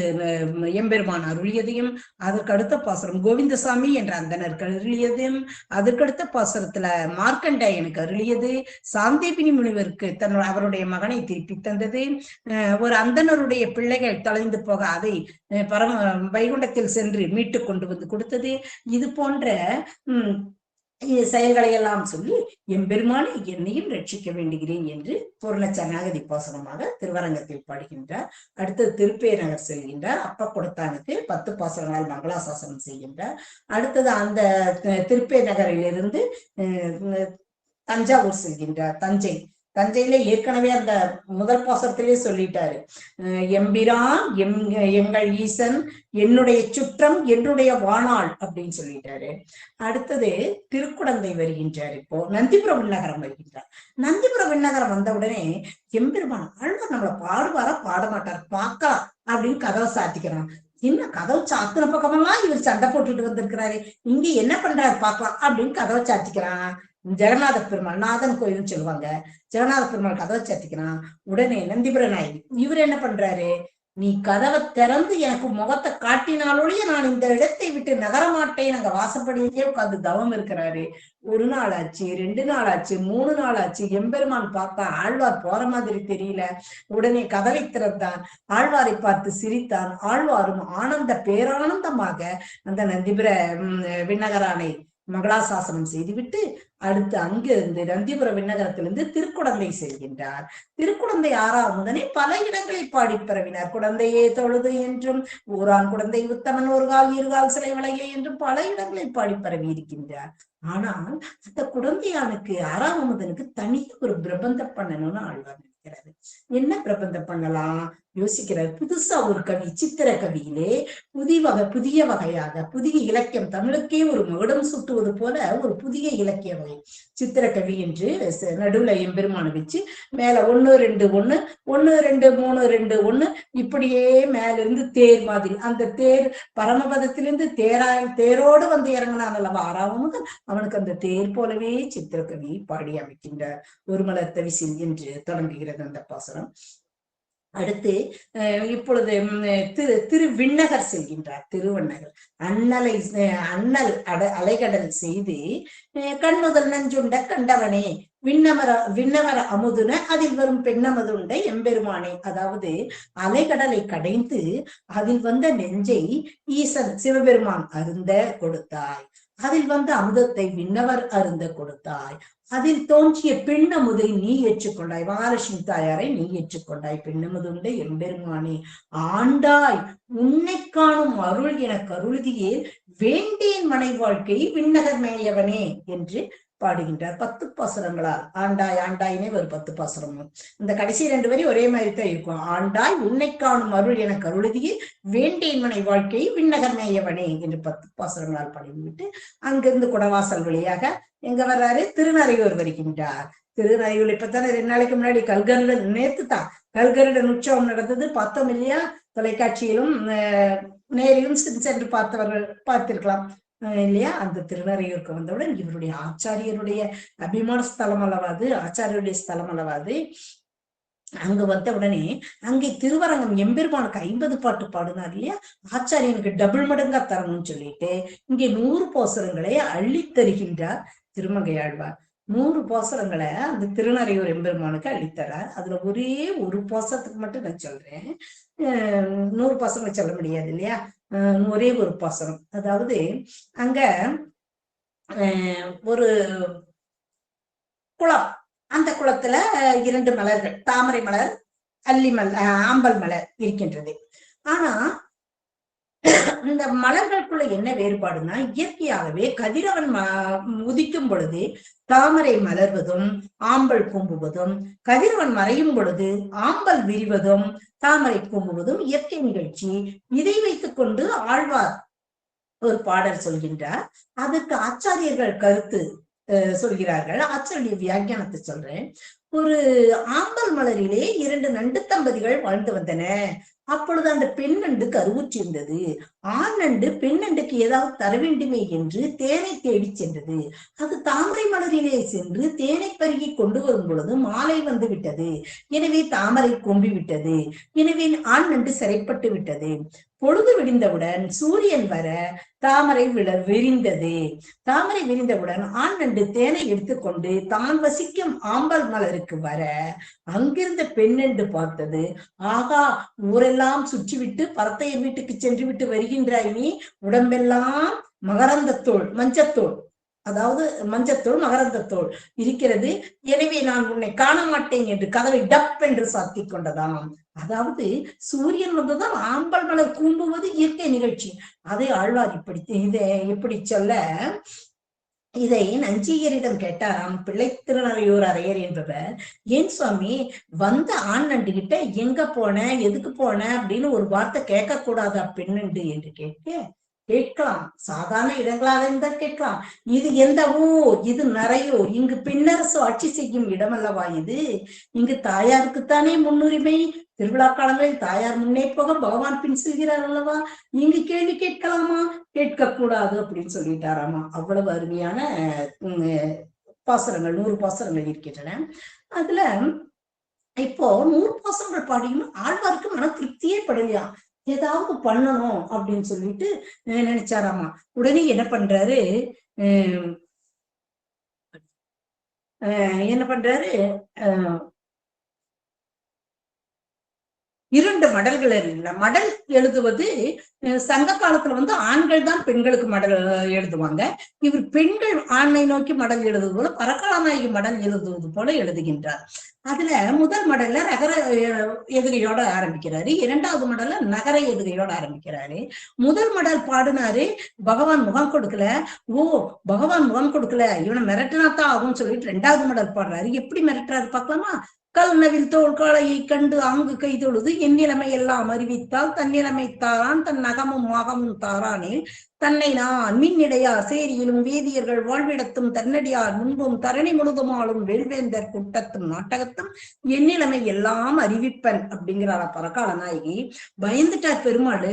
எம்பெருமான் அருளியதையும், அதற்கு அடுத்த பாசனம் கோவிந்தசாமி என்ற அந்தனருக்கு அருளியதையும், அதற்கடுத்த பாசனத்துல மார்க்கண்டேயனுக்கு அருளியது, சாந்தேபினி முனிவருக்கு அவருடைய மகனை திருப்பி தந்தது, ஒரு அந்தனருடைய பிள்ளைகள் தொலைந்து போக அதை வைகுண்டத்தில் சென்று மீட்டு கொண்டு வந்து கொடுத்தது. இது போன்ற செயல்களை எல்லாம் சொல்லி எம்பெருமானை என்னையும் ரட்சிக்க வேண்டுகிறேன் என்று பூர்ண சரணாகதி பாசனமாக திருவரங்கத்தில் பாடுகின்றார். அடுத்தது திருப்பேநகர் செல்கின்றார். அப்ப கொடுத்தானுக்கு 10 பாசனங்களால் மங்களாசாசனம் செய்கின்றார். அடுத்தது அந்த திருப்பேநகரிலிருந்து தஞ்சாவூர் செல்கின்றார். தஞ்சையில ஏற்கனவே அந்த முதல் பாசத்திலே சொல்லிட்டாரு, எம்பிரான் எங்கள் ஈசன் என்னுடைய சுற்றம் என்னுடைய வாணாள் அப்படின்னு சொல்லிட்டாரு. அடுத்தது திருக்குடந்தை வருகின்றார். இப்போ நந்திபுர விண்ணகரம் வருகின்றார். நந்திபுர விண்ணகரம் வந்த உடனே எம்பெருமான் ஆழ்வார் நம்மளை பாடுவாரா பாட மாட்டார் பார்க்கலாம் அப்படின்னு கதவை சாத்திக்கிறான். என்ன கதவை சாத்தின பக்கமெல்லாம் இவர் சண்டை போட்டுட்டு வந்திருக்கிறாரு, இங்க என்ன பண்றாரு பார்க்கலாம் அப்படின்னு கதவை சாத்திக்கிறான். ஜெகநாத பெருமாள், நாதன் கோயில்னு சொல்லுவாங்க, ஜெகநாத பெருமாள் கதவை சாத்திக்கிறான். உடனே நந்திபுர நாயகி இவர் என்ன பண்றாரு, நீ கதவை திறந்து எனக்கு முகத்தை காட்டினாலொழிய நான் இந்த இடத்தை விட்டு நகர மாட்டேன், அங்க வாசப்படியிலேயே உட்காந்து தவம் இருக்கிறாரு. 1 நாள் ஆச்சு, 2 நாள் ஆச்சு, 3 நாள் ஆச்சு. எம்பெருமான் பார்த்தா ஆழ்வார் போற மாதிரி தெரியல. உடனே கதவை திறந்தான், ஆழ்வாரை பார்த்து சிரித்தான். ஆழ்வாரும் ஆனந்த பேரானந்தமாக அந்த நந்திபுர விண்ணகரானை மங்களாசாசனம் செய்துவிட்டு அடுத்து அங்கிருந்து நந்திபுர விண்ணகரத்திலிருந்து திருக்குடந்தை செல்கின்றார். திருக்குடந்தை 6ஆம் முதனே பல இடங்களில் பாடி பரவினார். குடந்தையே தொழுது என்றும், ஊரான் குடந்தை உத்தமன் ஒரு கால் இருகால் சிலை வளைய என்றும் பல இடங்களில் பாடி பரவி இருக்கின்றார். ஆனால் அந்த குடந்தையானுக்கு 6ஆம் முதனுக்கு தனியாக ஒரு பிரபந்தம் பண்ணணும்னு ஆழ்வார் நினைக்கிறாரு. என்ன பிரபந்தம் பண்ணலாம் யோசிக்கிறார். புதுசா ஒரு கவி, சித்திர கவியிலே புதிய வகையாக புதிய இலக்கியம், தமிழுக்கே ஒரு மகுடம் சுட்டுவது போல ஒரு புதிய இலக்கிய வகை சித்திர கவி என்று நடுவுல எம்பெருமான வச்சு மேல 1 2 1 1 2 3 2 1 இப்படியே மேல இருந்து தேர் மாதிரி, அந்த தேர் பரமபதத்திலிருந்து தேரோடு வந்து இறங்கினான் அல்லவா 6ஆம் முதல், அவனுக்கு அந்த தேர் போலவே சித்திர கவி பாடி அமைக்கின்றார். ஒரு மலர் தவிசில் என்று தொடங்குகிறது அந்த பாசனம். அடுத்து இப்பொழுது திருவிண்ணகர் செல்கின்றார். திருவண்ணகர் அண்ணல் அலைகடல் செய்து கண்ணுதல் நஞ்சுண்ட கண்டவனே விண்ணவர அமுதுன அதில் வரும் பெண்ணமதுண்ட எம்பெருமானே. அதாவது அலைகடலை கடைந்து அதில் வந்த நெஞ்சை ஈசன் சிவபெருமான் அருந்த கொடுத்தாய், அதில் வந்த அமுதத்தை விண்ணவர் அருந்த கொடுத்தாய், அதில் தோன்றிய பெண்ணமுதை நீ ஏற்றுக்கொண்டாய், மகாலட்சுமி தாயாரை நீ ஏற்றுக்கொண்டாய், பெண்ணமுதுண்ட எம்பெருமானே ஆண்டாய் உன்னை காணும் அருள் என கருளுதியே வேண்டேன் மனை வாழ்க்கை விண்ணகர் மேயவனே என்று பாடுகின்றார். 10 பாசுரங்களால் ஆண்டாய் ஆண்டாயினே ஒரு 10 பாசுரமும். இந்த கடைசி 2 வரி ஒரே மாதிரி தான் இருக்கும். ஆண்டாய் உன்னை காணும் அருள் என கருளுதியே வேண்டேன் மனை வாழ்க்கை விண்ணகர் மேயவனே என்று 10 பாசுரங்களால் பாடிவிட்டு அங்கிருந்து குடவாசல் வழியாக எங்க வர்றாரு, திருநறையூர் வருகின்றார். திருநறையூர் இப்பத்தானே 2 நாளைக்கு முன்னாடி கல்கருடன், நேத்து தான் கல்கருடன் உற்சவம் நடந்தது, பார்த்தோம் இல்லையா? தொலைக்காட்சியிலும் நேரிலும் சென்று பார்த்திருக்கலாம் இல்லையா? அந்த திருநறையூருக்கு வந்தவுடன் இவருடைய ஆச்சாரியருடைய அபிமான ஸ்தலம் அல்லவாது, ஆச்சாரியருடைய ஸ்தலம் அல்லவாது. அங்க வந்த உடனே அங்கே திருவரங்கம் எம்பெருமானுக்கு 50 பாட்டு பாடினார் இல்லையா? ஆச்சாரியனுக்கு டபுள் மடங்கா தரணும்னு சொல்லிட்டு இங்கே 100 பாசுரங்களை அள்ளி தருகின்றார் திருமங்கையாழ்வார். 100 பாசுரங்களை அந்த திருநறையூர் எம்பெருமானுக்கு அளித்தரார். அதுல ஒரே ஒரு பாசத்துக்கு மட்டும் நான் சொல்றேன். 100 பாசங்களை சொல்ல முடியாது இல்லையா? ஒரே ஒரு பாசனம். அதாவது அங்க ஒரு குளம், அந்த குளத்துல 2 மலர்கள், தாமரை மலர், அல்லி ஆம்பல் மலர் இருக்கின்றது. ஆனா இந்த மலர்களுக்குள்ள என்ன வேறுபாடுனா, இயற்கையாகவே கதிரவன் உதிக்கும் பொழுது தாமரை மலர்வதும் ஆம்பல் கூம்புவதும், கதிரவன் மறையும் பொழுது ஆம்பல் விரிவதும் தாமரை கூம்புவதும் இயற்கை நிகழ்ச்சி. இதை வைத்துக் கொண்டு ஆழ்வார் ஒரு பாடல் சொல்கின்றார். அதுக்கு ஆச்சாரியர்கள் கருத்து சொல்கிறார்கள். ஆச்சாரிய வியாக்கியானத்தை சொல்றேன். ஒரு ஆம்பல் மலரிலே 2 நண்டு தம்பதிகள் வாழ்ந்து வந்தன. அப்பொழுது அந்த பெண் நண்டு கருவுற்றிருந்தது. ஆண் நண்டு பெண் நண்டுக்கு ஏதாவது தர வேண்டுமே என்று தேனை தேடி சென்றது. அது தாமரை மலரிலே சென்று தேனை பருகி கொண்டு வரும் பொழுது மாலை வந்து விட்டது. எனவே தாமரை கொம்பி விட்டது. எனவே ஆண் நண்டு சிறைப்பட்டு விட்டது. பொழுது விடிந்தவுடன் சூரியன் வர தாமரை விரிந்தது. தாமரை விரிந்தவுடன் ஆண் நண்டு தேனை எடுத்துக்கொண்டு தான் வசிக்கும் ஆம்பல் மலருக்கு வர அங்கிருந்த பெண் நண்டு பார்த்தது. ஆகா, ஊரெல்லாம் சுற்றிவிட்டு பரத்தையர் வீட்டுக்கு சென்று விட்டு வருகின்றாய் நீ, உடம்பெல்லாம் மகரந்தத்தோள், மஞ்சத்தோள், அதாவது மஞ்சத்தோள் மகரந்தத்தோள் இருக்கிறது. எனவே நான் உன்னை காண மாட்டேன் என்று கதவை டப் என்று சாத்தி கொண்டதாம். அதாவது சூரியன் வந்துதான் ஆம்பல் மலர் கூம்புவது இயற்கை நிகழ்ச்சி. அதை ஆழ்வார் இதை எப்படி சொல்ல, இதை நஞ்சியரிடம் கேட்டாராம் பிள்ளை திருநறையூர் அரையர் என்பவர். ஏன் சுவாமி, வந்த ஆண் நண்டு கிட்ட எங்க போன, எதுக்கு போன அப்படின்னு ஒரு வார்த்தை கேட்க கூடாதா பெண்ணண்டு என்று கேட்கலாம். சாதாரண இடங்களாக இருந்தால் கேட்கலாம். இது எந்த ஊர், இது நறையூர், இங்கு பெண்ணரசு ஆட்சி செய்யும் இடம் அல்லவா இது? இங்கு தாயாருக்குத்தானே முன்னுரிமை. திருவிழா காலங்களில் தாயார் முன்னே போக பகவான் பின் செல்கிறார் அல்லவா? இங்கு கேள்வி கேட்கலாமா? கேட்க கூடாது அப்படின்னு சொல்லிட்டாராமா. அவ்வளவு அருமையான பாசுரங்கள், 100 பாசுரங்கள் இருக்கின்றன. அதுல இப்போ 100 பாசுரங்கள் பாடியும் ஆழ்வாருக்கு மன திருப்தியே படலையா. ஏதாவது பண்ணணும் அப்படின்னு சொல்லிட்டு நினைச்சாராமா. உடனே என்ன பண்றாரு, அஹ் 2 மடல்கள் இல்ல. மடல் எழுதுவது சங்க காலத்துல வந்து ஆண்கள் தான் பெண்களுக்கு மடல் எழுதுவாங்க. இவர் பெண்கள் ஆணை நோக்கி மடல் எழுதுவது போல, பரகாலநாயகி மடல் எழுதுவது போல எழுதுகின்றார். அதுல முதல் மடல்ல நகர எதுகையோட ஆரம்பிக்கிறாரு. 2வது மடல்ல நகர எதுகையோட ஆரம்பிக்கிறாரு. முதல் மடல் பாடினாரு, பகவான் முகம் கொடுக்கல. ஓ, பகவான் முகம் கொடுக்கல, இவனை மிரட்டினாத்தான் ஆகும்னு சொல்லிட்டு 2வது மடல் பாடுறாரு. எப்படி மிரட்டுறாரு பார்க்கலாமா? கல்நவில் தோல் காளையை கண்டு ஆங்கு கைதொழுது என் நிலைமை எல்லாம் அறிவித்தால் தன் நிலைமை தாரான் தன் நகமும் மகமும் தாரானே தன்னை நான் மின்னிடையார் சேரியிலும் வேதியர்கள் வாழ்விடத்தும் தன்னடியார் முன்பும் தரணி முழுதுமாலும் வேள்வேந்தர் கூட்டத்தும் நாட்டகத்தும் என் நிலைமை எல்லாம் அறிவிப்பன் அப்படிங்கிறாரா பரகால நாயகி. பயந்துட்டார் பெருமாள்.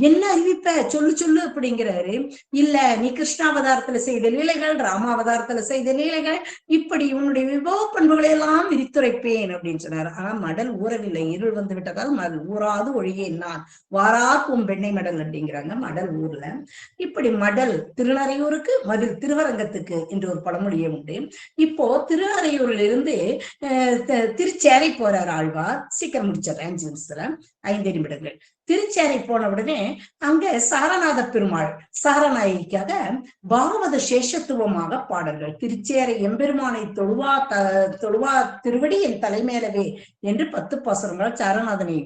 என்ன அறிவிப்ப, சொல்லு சொல்லு அப்படிங்கிறாரு. இல்ல, நீ கிருஷ்ணாவதாரத்துல செய்த லீலைகள், ராமாவதாரத்துல செய்த லீலைகள், இப்படி உன்னுடைய விபவ பண்புகளை எல்லாம் விரித்துரைப்பேன் அப்படின்னு சொன்னார். ஆனா மடல் ஊறவில்லை. இருள் வந்து விட்டதால் மடல் ஊறாது ஒழியேன் நான் வாரார் பூம் பெண்ணை மடல் அப்படிங்கிறாங்க. மடல் ஊர்ல. இப்படி மடல் திருநறையூருக்கு, மதில் திருவரங்கத்துக்கு என்று ஒரு பழமொழியே உண்டு. இப்போ திருநறையூர்ல இருந்து திருச்சேரை போறார் ஆழ்வார். சீக்கிரம் முடிச்சார், 5 நிமிஷத்துல, 5 நிமிடங்கள். திருச்சேரை போன உடனே அங்க சாரநாத பெருமாள் சாரநாயகிக்காக பாகவத சேஷத்துவமாக பாடல்கள். திருச்சேரை எம்பெருமானை தொழுவா திருவடி என் தலைமையிலவே என்று 10 பாசுரங்கள் சாரநாதனை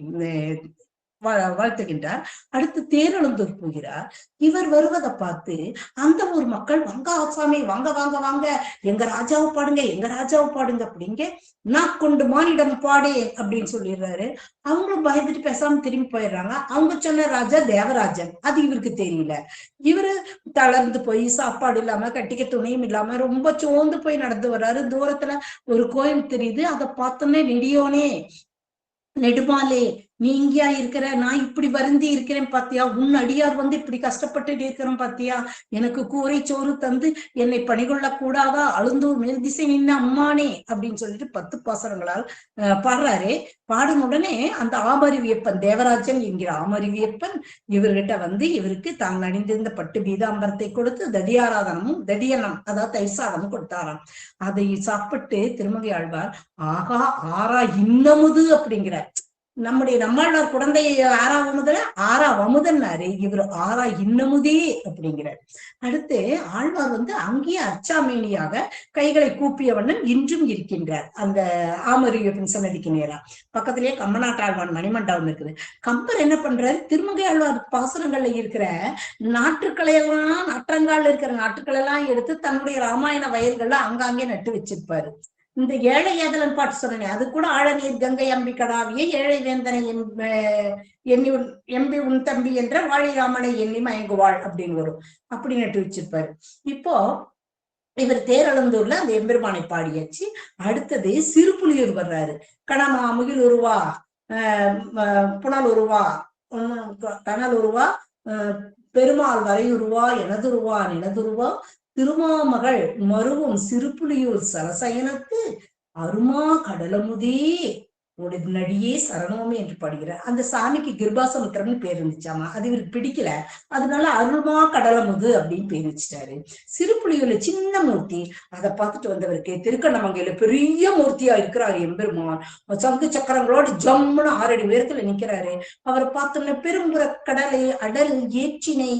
வாழ்த்துகின்றார். அடுத்து தேரெழுந்தூர் போகிறார். இவர் வருவதை பார்த்து அந்த ஊர் மக்கள், வாங்க ஆசாமி, வாங்க வாங்க வாங்க, எங்க ராஜாவை பாடுங்க, எங்க ராஜாவை பாடுங்க அப்படிங்க. நான் கொண்டு மானிடம் பாடே அப்படின்னு சொல்லிடுறாரு. அவங்களும் பயந்துட்டு பேசாம திரும்பி போயிடுறாங்க. அவங்க சொன்ன ராஜா தேவராஜன். அது இவருக்கு தெரியல. இவரு தளர்ந்து போய் சாப்பாடு இல்லாம, கட்டிக்க துணியும் இல்லாம ரொம்ப சோர்ந்து போய் நடந்து வர்றாரு. தூரத்துல ஒரு கோயில் தெரியுது. அதை பார்த்தோன்னே நெடியோனே, நெடுமாலே நீ இங்கேயா இருக்கிற, நான் இப்படி வருந்தி இருக்கிறேன் பாத்தியா, உன் அடியார் இப்படி கஷ்டப்பட்டு இருக்கிறேன் பாத்தியா, எனக்கு கூரை சோறு தந்து என்னை பணிகொள்ள கூடாதா, அழுந்தூர் மேல் திசை நின்ன அம்மானே அப்படின்னு சொல்லிட்டு 10 பாசனங்களால் பாடுறாரு. பாடும் உடனே அந்த ஆமறிவியப்பன், தேவராஜன் என்கிற ஆமறிவியப்பன் இவர்கிட்ட இவருக்கு தாங்கள் அணிந்திருந்த பட்டு பீதாம்பரத்தை கொடுத்து ததியாராதனமும் ததியனம் அதாவது தைசாதமும் கொடுத்தாராம். அதை சாப்பிட்டு திருமங்கை ஆழ்வார் ஆகா ஆறா இன்னமுது அப்படிங்கிறார். நம்மாழ்வார் குழந்தை ஆறா வமுதன்னாரு, இவர் ஆறா இன்னமுதே அப்படிங்கிறார். அடுத்து ஆழ்வார் அங்கேயே அச்சாமேனியாக கைகளை கூப்பிய வண்ணம் இன்றும் இருக்கின்றார் அந்த ஆமரியப்பன் சன்னதிக்கு நேரா. பக்கத்திலேயே கம்பநாட்டாழ்வான் மணிமண்டபம் இருக்குது. கம்பர் என்ன பண்றாரு, திருமங்கை ஆழ்வார் பாசுரங்கள்ல இருக்கிற நாற்றங்கால இருக்கிற நாற்றுக்கள் எல்லாம் எடுத்து தன்னுடைய ராமாயண வயல்கள்ல அங்காங்கே நட்டு வச்சிருப்பாரு. இந்த ஏழை ஏதலன் பாட்டு சொன்னேன், அது கூட ஆழநீர் கங்கை அம்பி கடாவிய ஏழை வேந்தனை எம்பி உன் தம்பி என்ற வாழிராமனை எண்ணி மயங்குவாள் அப்படின்னு வரும். அப்படி நட்டு வச்சிருப்பாரு. இப்போ இவர் தேரழந்தூர்ல அந்த எம்பெருமானை பாடியாச்சு. அடுத்தது சிறுபுலியூர் வர்றாரு. கணமா முகில் உருவா, புனல் உருவா, கனல் உருவா, பெருமாள் வரையுருவா, எனதுருவா நினதுருவா, திருமாமகள் மருவும் சிறுபுலியூர் சரசயனத்து அருமா கடலமுதே நடியே சரணோமே என்று பாடுகிறார். அந்த சாமிக்கு கிருபாசமுத்திரம்னு பேர் இருந்துச்சாமா, அது இவருக்கு பிடிக்கல, அதனால அருள்மா கடலமுது அப்படின்னு பேர் வச்சுட்டாரு. சிறுபுலியூர்ல சின்ன மூர்த்தி, அதை பார்த்துட்டு வந்தவருக்கு திருக்கண்ணமங்கையில பெரிய மூர்த்தியா இருக்கிறாரு எம்பெருமான். சங்கு சக்கரங்களோடு ஜம்முன்னு 6 அடி உயரத்துல நிக்கிறாரு. அவரை பார்த்தோம்னா பெரும்புற கடலை அடல் ஏற்றினை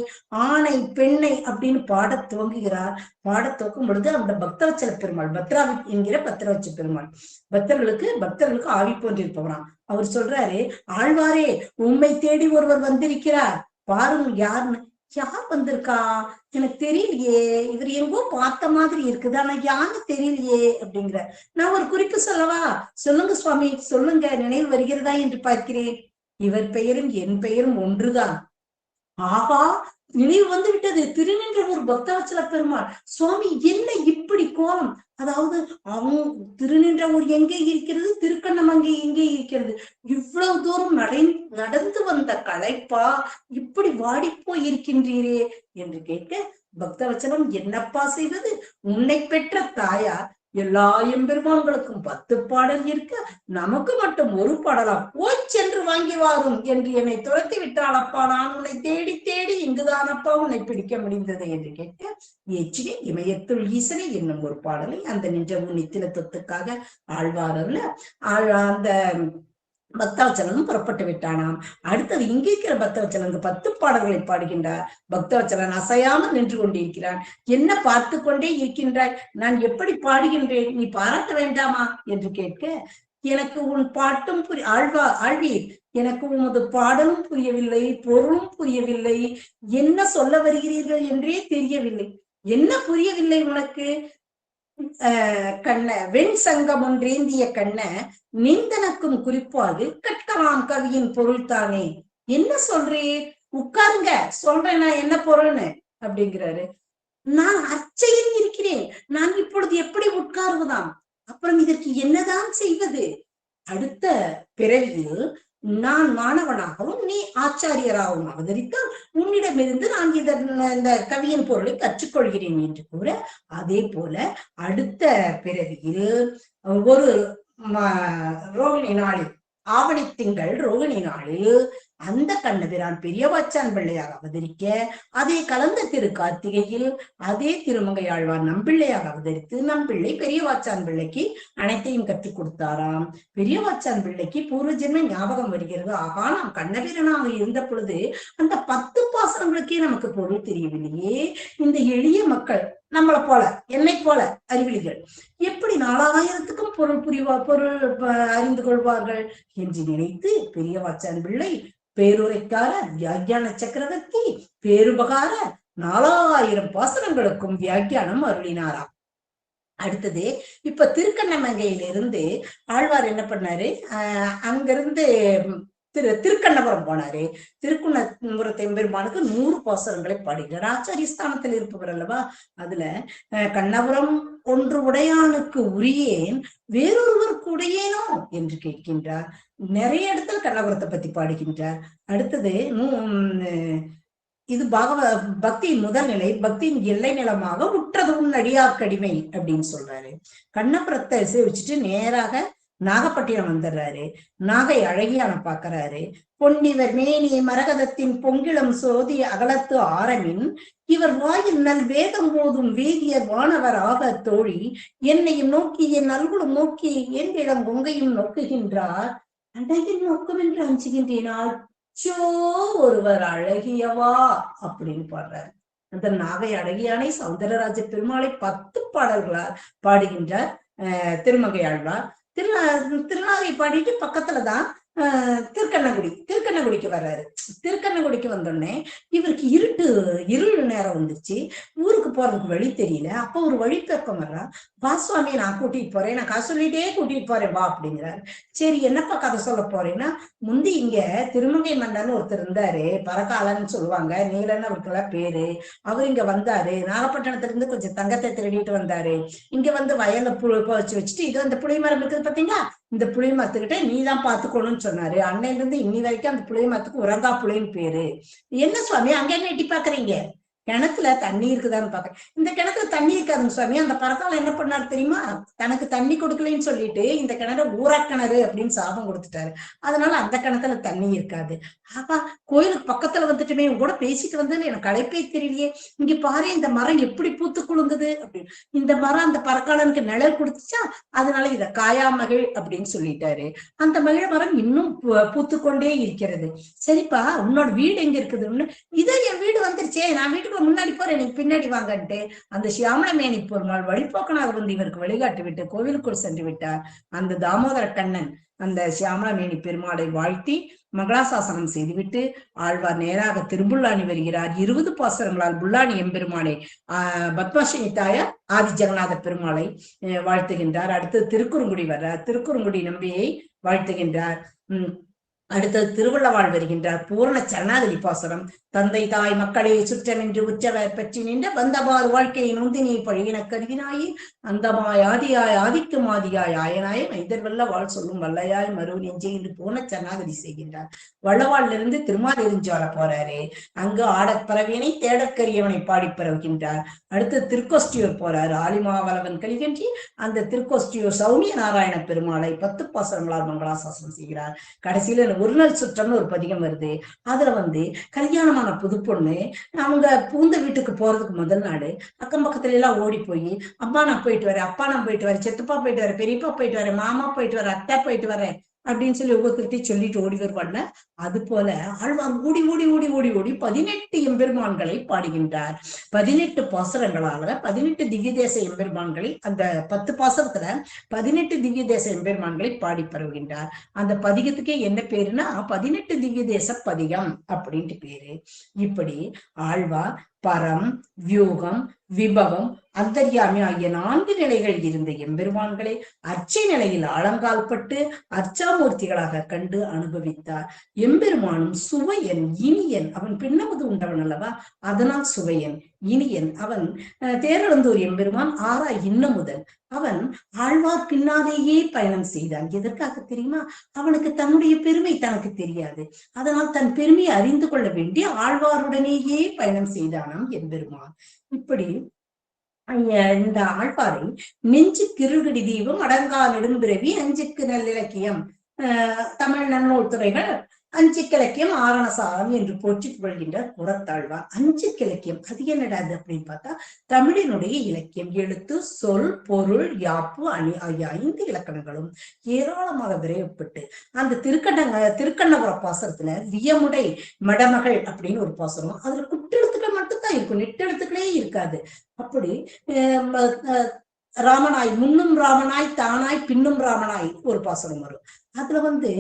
ஆணை பெண்ணை அப்படின்னு பாட துவங்குகிறார். பாட துவக்கும் பொழுது அந்த பக்தவச்சல பெருமாள், பத்ராவி என்கிற பத்திரவச்ச பெருமாள் பக்தர்களுக்கு ஆவி போன்றிருப்பவராம். அவர் சொல்றாரு, ஆழ்வாரே உம்மை தேடி ஒருவர் வந்திருக்கிறார் பாருங்க யாருன்னு. யார் வந்திருக்கா எனக்கு தெரியலையே, இவர் எங்கோ பார்த்த மாதிரி இருக்குது, ஆனா யாரு தெரியலையே அப்படிங்கிற. நான் ஒரு குறிப்பு சொல்லவா? சொல்லுங்க சுவாமி சொல்லுங்க, நினைவு வருகிறதா என்று பார்க்கிறேன். இவர் பெயரும் என் பெயரும் ஒன்றுதான். ஆகா, நினைவு வந்து விட்டது. திருநின்றவூர் பக்தவச்சல பெருமாள். சுவாமி என்ன இப்படி கோலம், அதாவது அவங்க திருநின்றவூர் எங்கே இருக்கிறது, திருக்கண்ணமங்கை எங்கே இருக்கிறது, இவ்வளவு தூரம் நடந்து வந்த களைப்பா இப்படி வாடிப்போய் இருக்கின்றீரே என்று கேட்க, பக்தவச்சலம் என்னப்பா செய்வது, உன்னை பெற்ற தாயார் எல்லா எம்பெருமான்களுக்கும் 10 பாடல் இருக்க நமக்கு மட்டும் ஒரு பாடலா, போய் சென்று வாங்கி வாரும் என்று என்னை துரத்தி விட்டால் அப்பா, நான் உன்னை தேடி தேடி இங்குதானப்பா உன்னை பிடிக்க முடிந்தது என்று கேட்க, ஏற்றினே இமயத்துள் ஈசனை என்னும் ஒரு பாடலை அந்த நின்றவும் நித்தில தொத்துக்காக ஆழ்வாரல்ல அந்த பக்தவச்சலனும் புறப்பட்டு விட்டானாம். அடுத்தது இங்கே இருக்கிற பக்தவச்சலனுக்கு 10 பாடல்களை பாடுகின்றார். பக்தவச்சலன் அசையாமல் நின்று கொண்டிருக்கிறான். என்ன பார்த்து கொண்டே இருக்கின்றாய், நான் எப்படி பாடுகின்றேன், நீ பாராட்ட வேண்டாமா என்று கேட்க, எனக்கு உன் பாட்டும் ஆழ்வீர், எனக்கு உமது பாடலும் புரியவில்லை, பொருளும் புரியவில்லை, என்ன சொல்ல வருகிறீர்கள் என்றே தெரியவில்லை. என்ன புரியவில்லை உனக்கு? கண்ண வெண் சங்கம் ஒன்றேந்திய கண்ண நீந்தனக்கும் குறிப்பாது கற்கலாம் கவியின் பொருள் தானே. என்ன சொல்றீர், உட்காருங்க சொல்றேன் நான் என்ன பொருள்னு அப்படிங்கிறாரு. நான் அர்ச்சையில் இருக்கிறேன், நான் இப்பொழுது எப்படி உட்காருவதாம், அப்புறம் இதற்கு என்னதான் செய்வது? அடுத்த பிறவியில் நான் மாணவனாகவும் நீ ஆச்சாரியராகவும் அவதரித்தால் உன்னிடமிருந்து நான் இந்த கவியின் பொருளை கற்றுக்கொள்கிறேன் என்று கூற, அதே போல அடுத்த பிறவியில் ஒரு ரோகிணி நாளில், ஆவணி திங்கள் ரோகிணி நாளில் அந்த கண்ணபிரான் பெரியவாச்சான் பிள்ளையாக அவதரிக்க, அதே கலந்த திரு கார்த்திகையில் அதே திருமங்கை ஆழ்வார் நம்பிள்ளையாக அவதரித்து நம்பிள்ளை பெரியவாச்சான் பிள்ளைக்கு அனைத்தையும் கற்றுக் கொடுத்தாராம். பெரியவாச்சான் பிள்ளைக்கு பூர்வ ஜென்ம ஞாபகம் வருகிறது. ஆகா, நாம் கண்ணபிரனாக இருந்த பொழுது அந்த 10 பாசனங்களுக்கே நமக்கு பொருள் தெரியவில்லையே. இந்த எளிய மக்கள் நம்மளை போல என்னை போல அறிவிலிகள் எப்படி 4000த்துக்கும் பொருள் அறிந்து கொள்வார்கள் என்று நினைத்து பெரியவாச்சான் பிள்ளை பேருரைக்கார வியாக்கியான சக்கரவர்த்தி பேருபகார 4000 பாசனங்களுக்கும் வியாக்கியானம் அருளினாராம். அடுத்தது இப்ப திருக்கண்ணமங்கையிலிருந்து ஆழ்வார் என்ன பண்ணாரு, அங்கிருந்து திருக்கண்ணபுரம் போனாரு. திருக்கண்ணபுரத்து எம்பெருமானுக்கு 100 பாசுரங்களை பாடுகிறார். ஆச்சாரிய ஸ்தானத்தில் இருப்பவர் அல்லவா. அதுல கண்ணபுரம் ஒன்று உடையானுக்கு உரியேன் வேறொருவருக்கு உடையேனோ என்று கேட்கின்றார். நிறைய இடத்துல கண்ணபுரத்தை பத்தி பாடுகின்றார். அடுத்தது இது பக்தியின் முதல் நிலை, பக்தியின் எல்லை நிலமாக உற்றது உன் அடியார்க்கடிமை அப்படின்னு சொல்றாரு. கண்ணபுரத்தை சேவிச்சுட்டு நேராக நாகப்பட்டினம் வந்துடுறாரு. நாகை அழகியான பாக்குறாரு. பொன்னிவர் மேனி மரகதத்தின் பொங்கிளம் சோதி அகலத்து ஆரமின் இவர் வாயில் நல் வேதம் போதும் வேதியர் வானவர் ஆக தோழி என்னையும் நோக்கி என் நல்குடும் நோக்கி என் இடம் உங்கையும் நோக்குகின்றார். அழகின் நோக்கம் என்று அஞ்சுகின்றேனால் சோ ஒருவர் அழகியவா அப்படின்னு பாடுறாரு. அந்த நாகை அழகியானை சௌந்தரராஜ பெருமாளை 10 பாடல்களால் பாடுகின்றார் திருமங்கை ஆழ்வார். திருநாகை பாடிட்டு பக்கத்துலதான் திருக்கண்ணகுடிக்கு வர்றாரு. திருக்கண்ணகுடிக்கு வந்தோடனே இவருக்கு இருள் நேரம் வந்துச்சு. ஊருக்கு போறதுக்கு வழி தெரியல. அப்ப ஒரு வழித்தர்க்கம் வர்றா. வா சுவாமி, நான் கூட்டிட்டு போறேன், நான் கதை சொல்லிட்டே கூட்டிட்டு போறேன் வா அப்படிங்கிறாரு. சரி, என்னப்பா கதை சொல்ல போறேன்னா, முந்தி இங்க திருமங்கை மன்னன் ஒருத்தர் இருந்தாரு, பரகாலன்னு சொல்லுவாங்க, நீலன்னு அவருக்கெல்லாம் பேரு. அவர் இங்க வந்தாரு, நாகப்பட்டினத்துல இருந்து கொஞ்சம் தங்கத்தை திருடிட்டு வந்தாரு. இங்க வந்து வயல்ல வச்சு வச்சுட்டு இது அந்த புளிய மரம் இருக்குது பாத்தீங்களா, இந்த புளிய மரத்துக்கிட்ட நீதான் பாத்துக்கணும்னு சொன்னாரு. அன்னையில இருந்து இன்னி வரைக்கும் அந்த புளிய மரத்துக்கு உரங்கா புளின்னு பேரு. என்ன சுவாமி அங்க என்ன எட்டி பாக்குறீங்க, கிணத்துல தண்ணி இருக்குதான்னு பாக்க. இந்த கிணத்துல தண்ணி இருக்காதுங்க சுவாமி. அந்த பரக்காலம் என்ன பண்ணாரு தெரியுமா, தனக்கு தண்ணி கொடுக்கலன்னு சொல்லிட்டு இந்த கிணறு ஊரக்கிணறு அப்படின்னு சாபம் கொடுத்துட்டாரு. அதனால அந்த கிணத்துல தண்ணி இருக்காது. ஆகா, கோயிலுக்கு பக்கத்துல வந்துட்டுமே கூட பேசிட்டு வந்தது எனக்கு அழைப்பே தெரியலையே. இங்க பாரு இந்த மரம் எப்படி பூத்து குலுங்குது அப்படின்னு. இந்த மரம் அந்த பரக்காலனுக்கு நிழல் கொடுத்துச்சா, அதனால இத காயா மகிழ் அப்படின்னு சொல்லிட்டாரு. அந்த மகிழ மரம் இன்னும் பூத்து கொண்டே இருக்கிறது. சரிப்பா, உன்னோட வீடு எங்க இருக்குதுன்னு. இதோ என் வீடு வந்துருச்சே, நான் வீட்டுக்கு முன்னாடி போறேன், எனக்கு பின்னாடி வாங்கன்ட்டு அந்த சியாமளமேனி பெருமாள் வழிபோக்கனாக வந்து இவருக்கு வழிகாட்டி விட்டு கோவிலுக்குள் சென்று விட்டார். அந்த தாமோதர கண்ணன் அந்த சியாமளமேனி பெருமாளை வாழ்த்தி மங்களாசாசனம் செய்துவிட்டு ஆழ்வார் நேராக திருபுல்லானி வருகிறார். 20 பாசுரங்களால் புல்லானி எம்பெருமானை பத்மாசினி தாயார் ஆதி ஜெகநாத பெருமாளை வாழ்த்துகின்றார். அடுத்து திருக்குறுங்குடி வர்றார். திருக்குறுங்குடி நம்பியை வாழ்த்துகின்றார். அடுத்தது திருவள்ளவாள் வருகின்றார். பூரண சரணாகதி பாசுரம். தந்தை தாய் மக்களே சுற்றமென்று உற்றவர் பற்றி நின்ற வந்தபார் வாழ்க்கையை நொந்தினை பழகின கருதினாயே அந்தமாய் ஆதியாய் ஆதிக்கும் ஆதியாய் ஆயனாய மைதர் வல்ல வாழ் சொல்லும் வல்லையாய் மறு நெஞ்சே என்று பூரண சரணாகதி செய்கின்றார். வள்ளவாள்ல இருந்து திருமாலிருஞ்சால போறாரு. அங்கு ஆடப்பறவையனை தேடற்கரியவனை பாடி பரவுகின்றார். அடுத்து திருக்கோஷ்டியூர் போறாரு. ஆலிமாவளவன் கலிகன்றி அந்த திருக்கோஷ்டியூர் சௌமிய நாராயண பெருமாளை 10 பாசுரங்களால் மங்களாசாசனம் செய்கிறார். கடைசியில ஒரு நாள் சுற்றம்னு ஒரு பதிகம் வருது. அதுல வந்து கல்யாணமான புது பொண்ணு அவங்க பூந்த வீட்டுக்கு போறதுக்கு முதல் நாடு அக்கம் பக்கத்துல எல்லாம் ஓடி போய் அப்பா நான் போயிட்டு வரேன், அப்பா நான் போயிட்டு வரேன், சித்தப்பா போயிட்டு வரேன், பெரியப்பா போயிட்டு வரேன், மாமா போயிட்டு வரேன், அத்தை போயிட்டு வரேன் அப்படின்னு சொல்லி ஒவ்வொருத்தருத்தையும் சொல்லிட்டு ஓடி வருவாள்ல. அது போல ஆழ்வார் ஓடி ஓடி ஓடி ஓடி ஓடி 18 எம்பெருமான்களை பாடுகின்றார். 18 பாசுரங்களால 18 திவ்ய தேச எம்பெருமான்களை, அந்த 10 பாசுரத்துல 18 திவ்ய தேச எம்பெருமான்களை பாடி பரவுகின்றார். அந்த பதிகத்துக்கே என்ன பேருன்னா 18 திவ்ய தேச பதிகம் அப்படின்ட்டு பேரு. இப்படி ஆழ்வார் பரம், வியூகம், விபவம், அந்தர்யாமி ஆகிய 4 நிலைகள் இருந்த எம்பெருமான்களை அர்ச்சை நிலையில் ஆழங்கால் பட்டு அர்ச்சாமூர்த்திகளாக கண்டு அனுபவித்தார். எம்பெருமானும் சுவையன், இனியன், அவன் பின்னமுது உண்டவன் அல்லவா, அதனால் சுவையன், இனியன். அவன் தேரழந்தூர் எம்பெருமான் ஆறா இன்னமுதல். அவன் ஆழ்வார் பின்னாலேயே பயணம் செய்தான். எதற்காக தெரியுமா, அவனுக்கு தன்னுடைய பெருமை தனக்கு தெரியாது. அதனால் தன் பெருமையை அறிந்து கொள்ள வேண்டி ஆழ்வாருடனேயே பயணம் செய்தானாம் எம்பெருமான். இப்படி இந்த ஆழ்வாரை நெஞ்சு கிருகடி தீபம் அடங்கா நெடும்பிறவி அஞ்சுக்கு நல்லிலக்கியம், தமிழ் நன்னூல் துறைகள் அஞ்சுக்கிலக்கியம் ஆரணசாரம் என்று போற்றி புகழ்கின்றார் புறத்தாழ்வார். அஞ்சுக்கிலக்கியம் அது என்னடாது அப்படின்னு பார்த்தா தமிழினுடைய இலக்கியம். எழுத்து, சொல், பொருள், யாப்பு, அணி ஆகிய 5 இலக்கணங்களும் ஏராளமாக விரைவுப்பட்டு அந்த திருக்கண்ணபுர பாசுரத்துல வியமுடை மடமகள் அப்படின்னு ஒரு பாசுரம். அதுல குற்றெழுத்துக்கள் மட்டும்தான் இருக்கும், நெட்டெழுத்துக்களே இருக்காது. அப்படி ராமனாய், முன்னும் ராமனாய், தானாய், பின்னும் ராமனாய் ஒரு பாசுரம் வரும். அதுல வந்து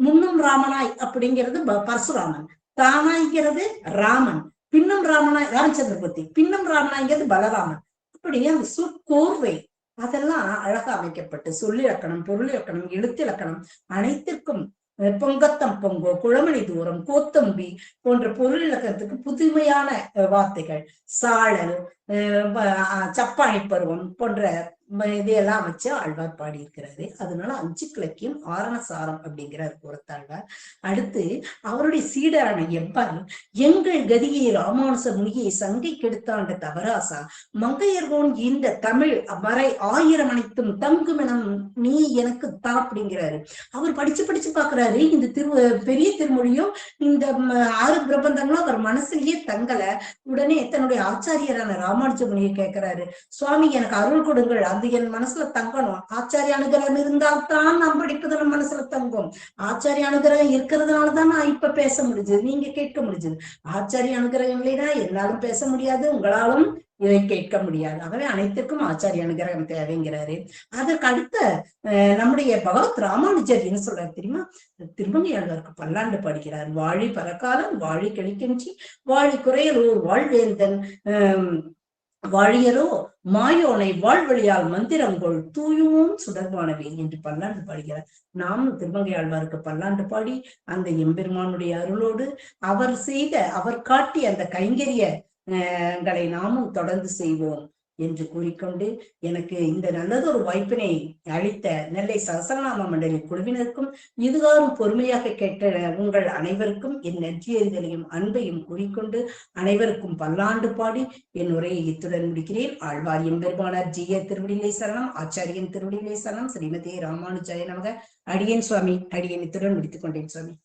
முன்னும் ராமனாய் அப்படிங்கிறது பரசுராமன், தானாய்ங்கிறது ராமன், பின்னும் ராமனாய் ராமச்சந்திரபூர்த்தி, பின்னும் ராமனாய்ங்கிறது பலராமன். அப்படி அந்த சொற்கோர்வை அதெல்லாம் அழகா அமைக்கப்பட்டு சொல்லிலக்கணம், பொருள் இலக்கணம், எழுத்து இலக்கணம் அனைத்திற்கும் பொங்கத்தம் பொங்கோ, குளமணி தூரம், கோத்தம்பி போன்ற பொருள் இலக்கணத்துக்கு புதுமையான வார்த்தைகள், சாழல், சப்பாணி பருவம் போன்ற இதையெல்லாம் வச்சு ஆழ்வார் பாடியிருக்கிறாரு. அதனால 5 கிழக்கியும் ஆரணசாரம் அப்படிங்கிறார் கூறத்தாழ்வார். அடுத்து அவருடைய சீடரான எம்பர், எங்கள் கதியை ராமானுச முனியை சங்கை கெடுத்தாண்ட தவராசா, மங்கையர்கோன் இந்த தமிழ் மறை 1000 அனைத்தும் தங்குமெனம் நீ எனக்கு தா அப்படிங்கிறாரு. அவர் படிச்சு பாக்குறாரு. இந்த பெரிய திருமொழியும் இந்த 6 பிரபந்தங்களும் அவர் மனசுலயே தங்கல. உடனே தன்னுடைய ஆச்சாரியரான ராமானுஜ முனியை கேட்கிறாரு, சுவாமி எனக்கு அருள் கொடுங்கள், அது என் மனசுல தங்கணும். ஆச்சாரிய அனுகிரகம் இருந்தால்தான் நாம் படிப்பது நம்ம மனசுல தங்கும். ஆச்சாரிய அனுகிரகம் இருக்கிறதுனாலதான் நான் இப்ப பேச முடிஞ்சது, நீங்க கேட்க முடிஞ்சது. ஆச்சாரிய அனுகிரகம் இல்லைன்னா என்னாலும் பேச முடியாது, உங்களாலும் இதை கேட்க முடியாது. ஆகவே அனைத்திற்கும் ஆச்சாரிய அனுகிரகம் தேவைங்கிறாரு. அதற்கு அடுத்த நம்முடைய பகவத் ராமானுஜர் என்ன சொல்றாரு தெரியுமா? திருமங்கையாழ்வாருக்கு பல்லாண்டு பாடுகிறார். வாழி பரக்காலம் வாழி கிழிக்கின்றி வாழி குறையலூர் வாழ்வேந்தன் வாழியரோ மாயோனை வாழ்வழியால் மந்திரங்கொள் தூயும் சுடர்வானவே என்று பல்லாண்டு பாடுகிறார். நாமும் திருமங்கையாழ்வாருக்கு பல்லாண்டு பாடி அந்த எம்பெருமானுடைய அருளோடு அவர் காட்டிய அந்த கைங்கரியங்களை நாமும் தொடர்ந்து செய்வோம் என்று கூறிக்கொண்டு, எனக்கு இந்த நல்லதொரு வாய்ப்பினை அளித்த நெல்லை சகஸ்ரநாம மண்டலி குழுவினருக்கும் இதுகாரும் பொறுமையாக கேட்ட உங்கள் அனைவருக்கும் என் நன்றியறிதலையும் அன்பையும் கூறிக்கொண்டு அனைவருக்கும் பல்லாண்டு பாடி என் உரையை இத்துடன் முடிக்கிறேன். ஆழ்வார் எம்பெருமானார் ஜீய திருவடியிலே சரணம், ஆச்சாரியன் திருவடியிலே சரணம், ஸ்ரீமதே ராமானுஜாய நமக. அடியேன் சுவாமி, அடியேன் இத்துடன் முடித்துக் கொண்டேன் சுவாமி.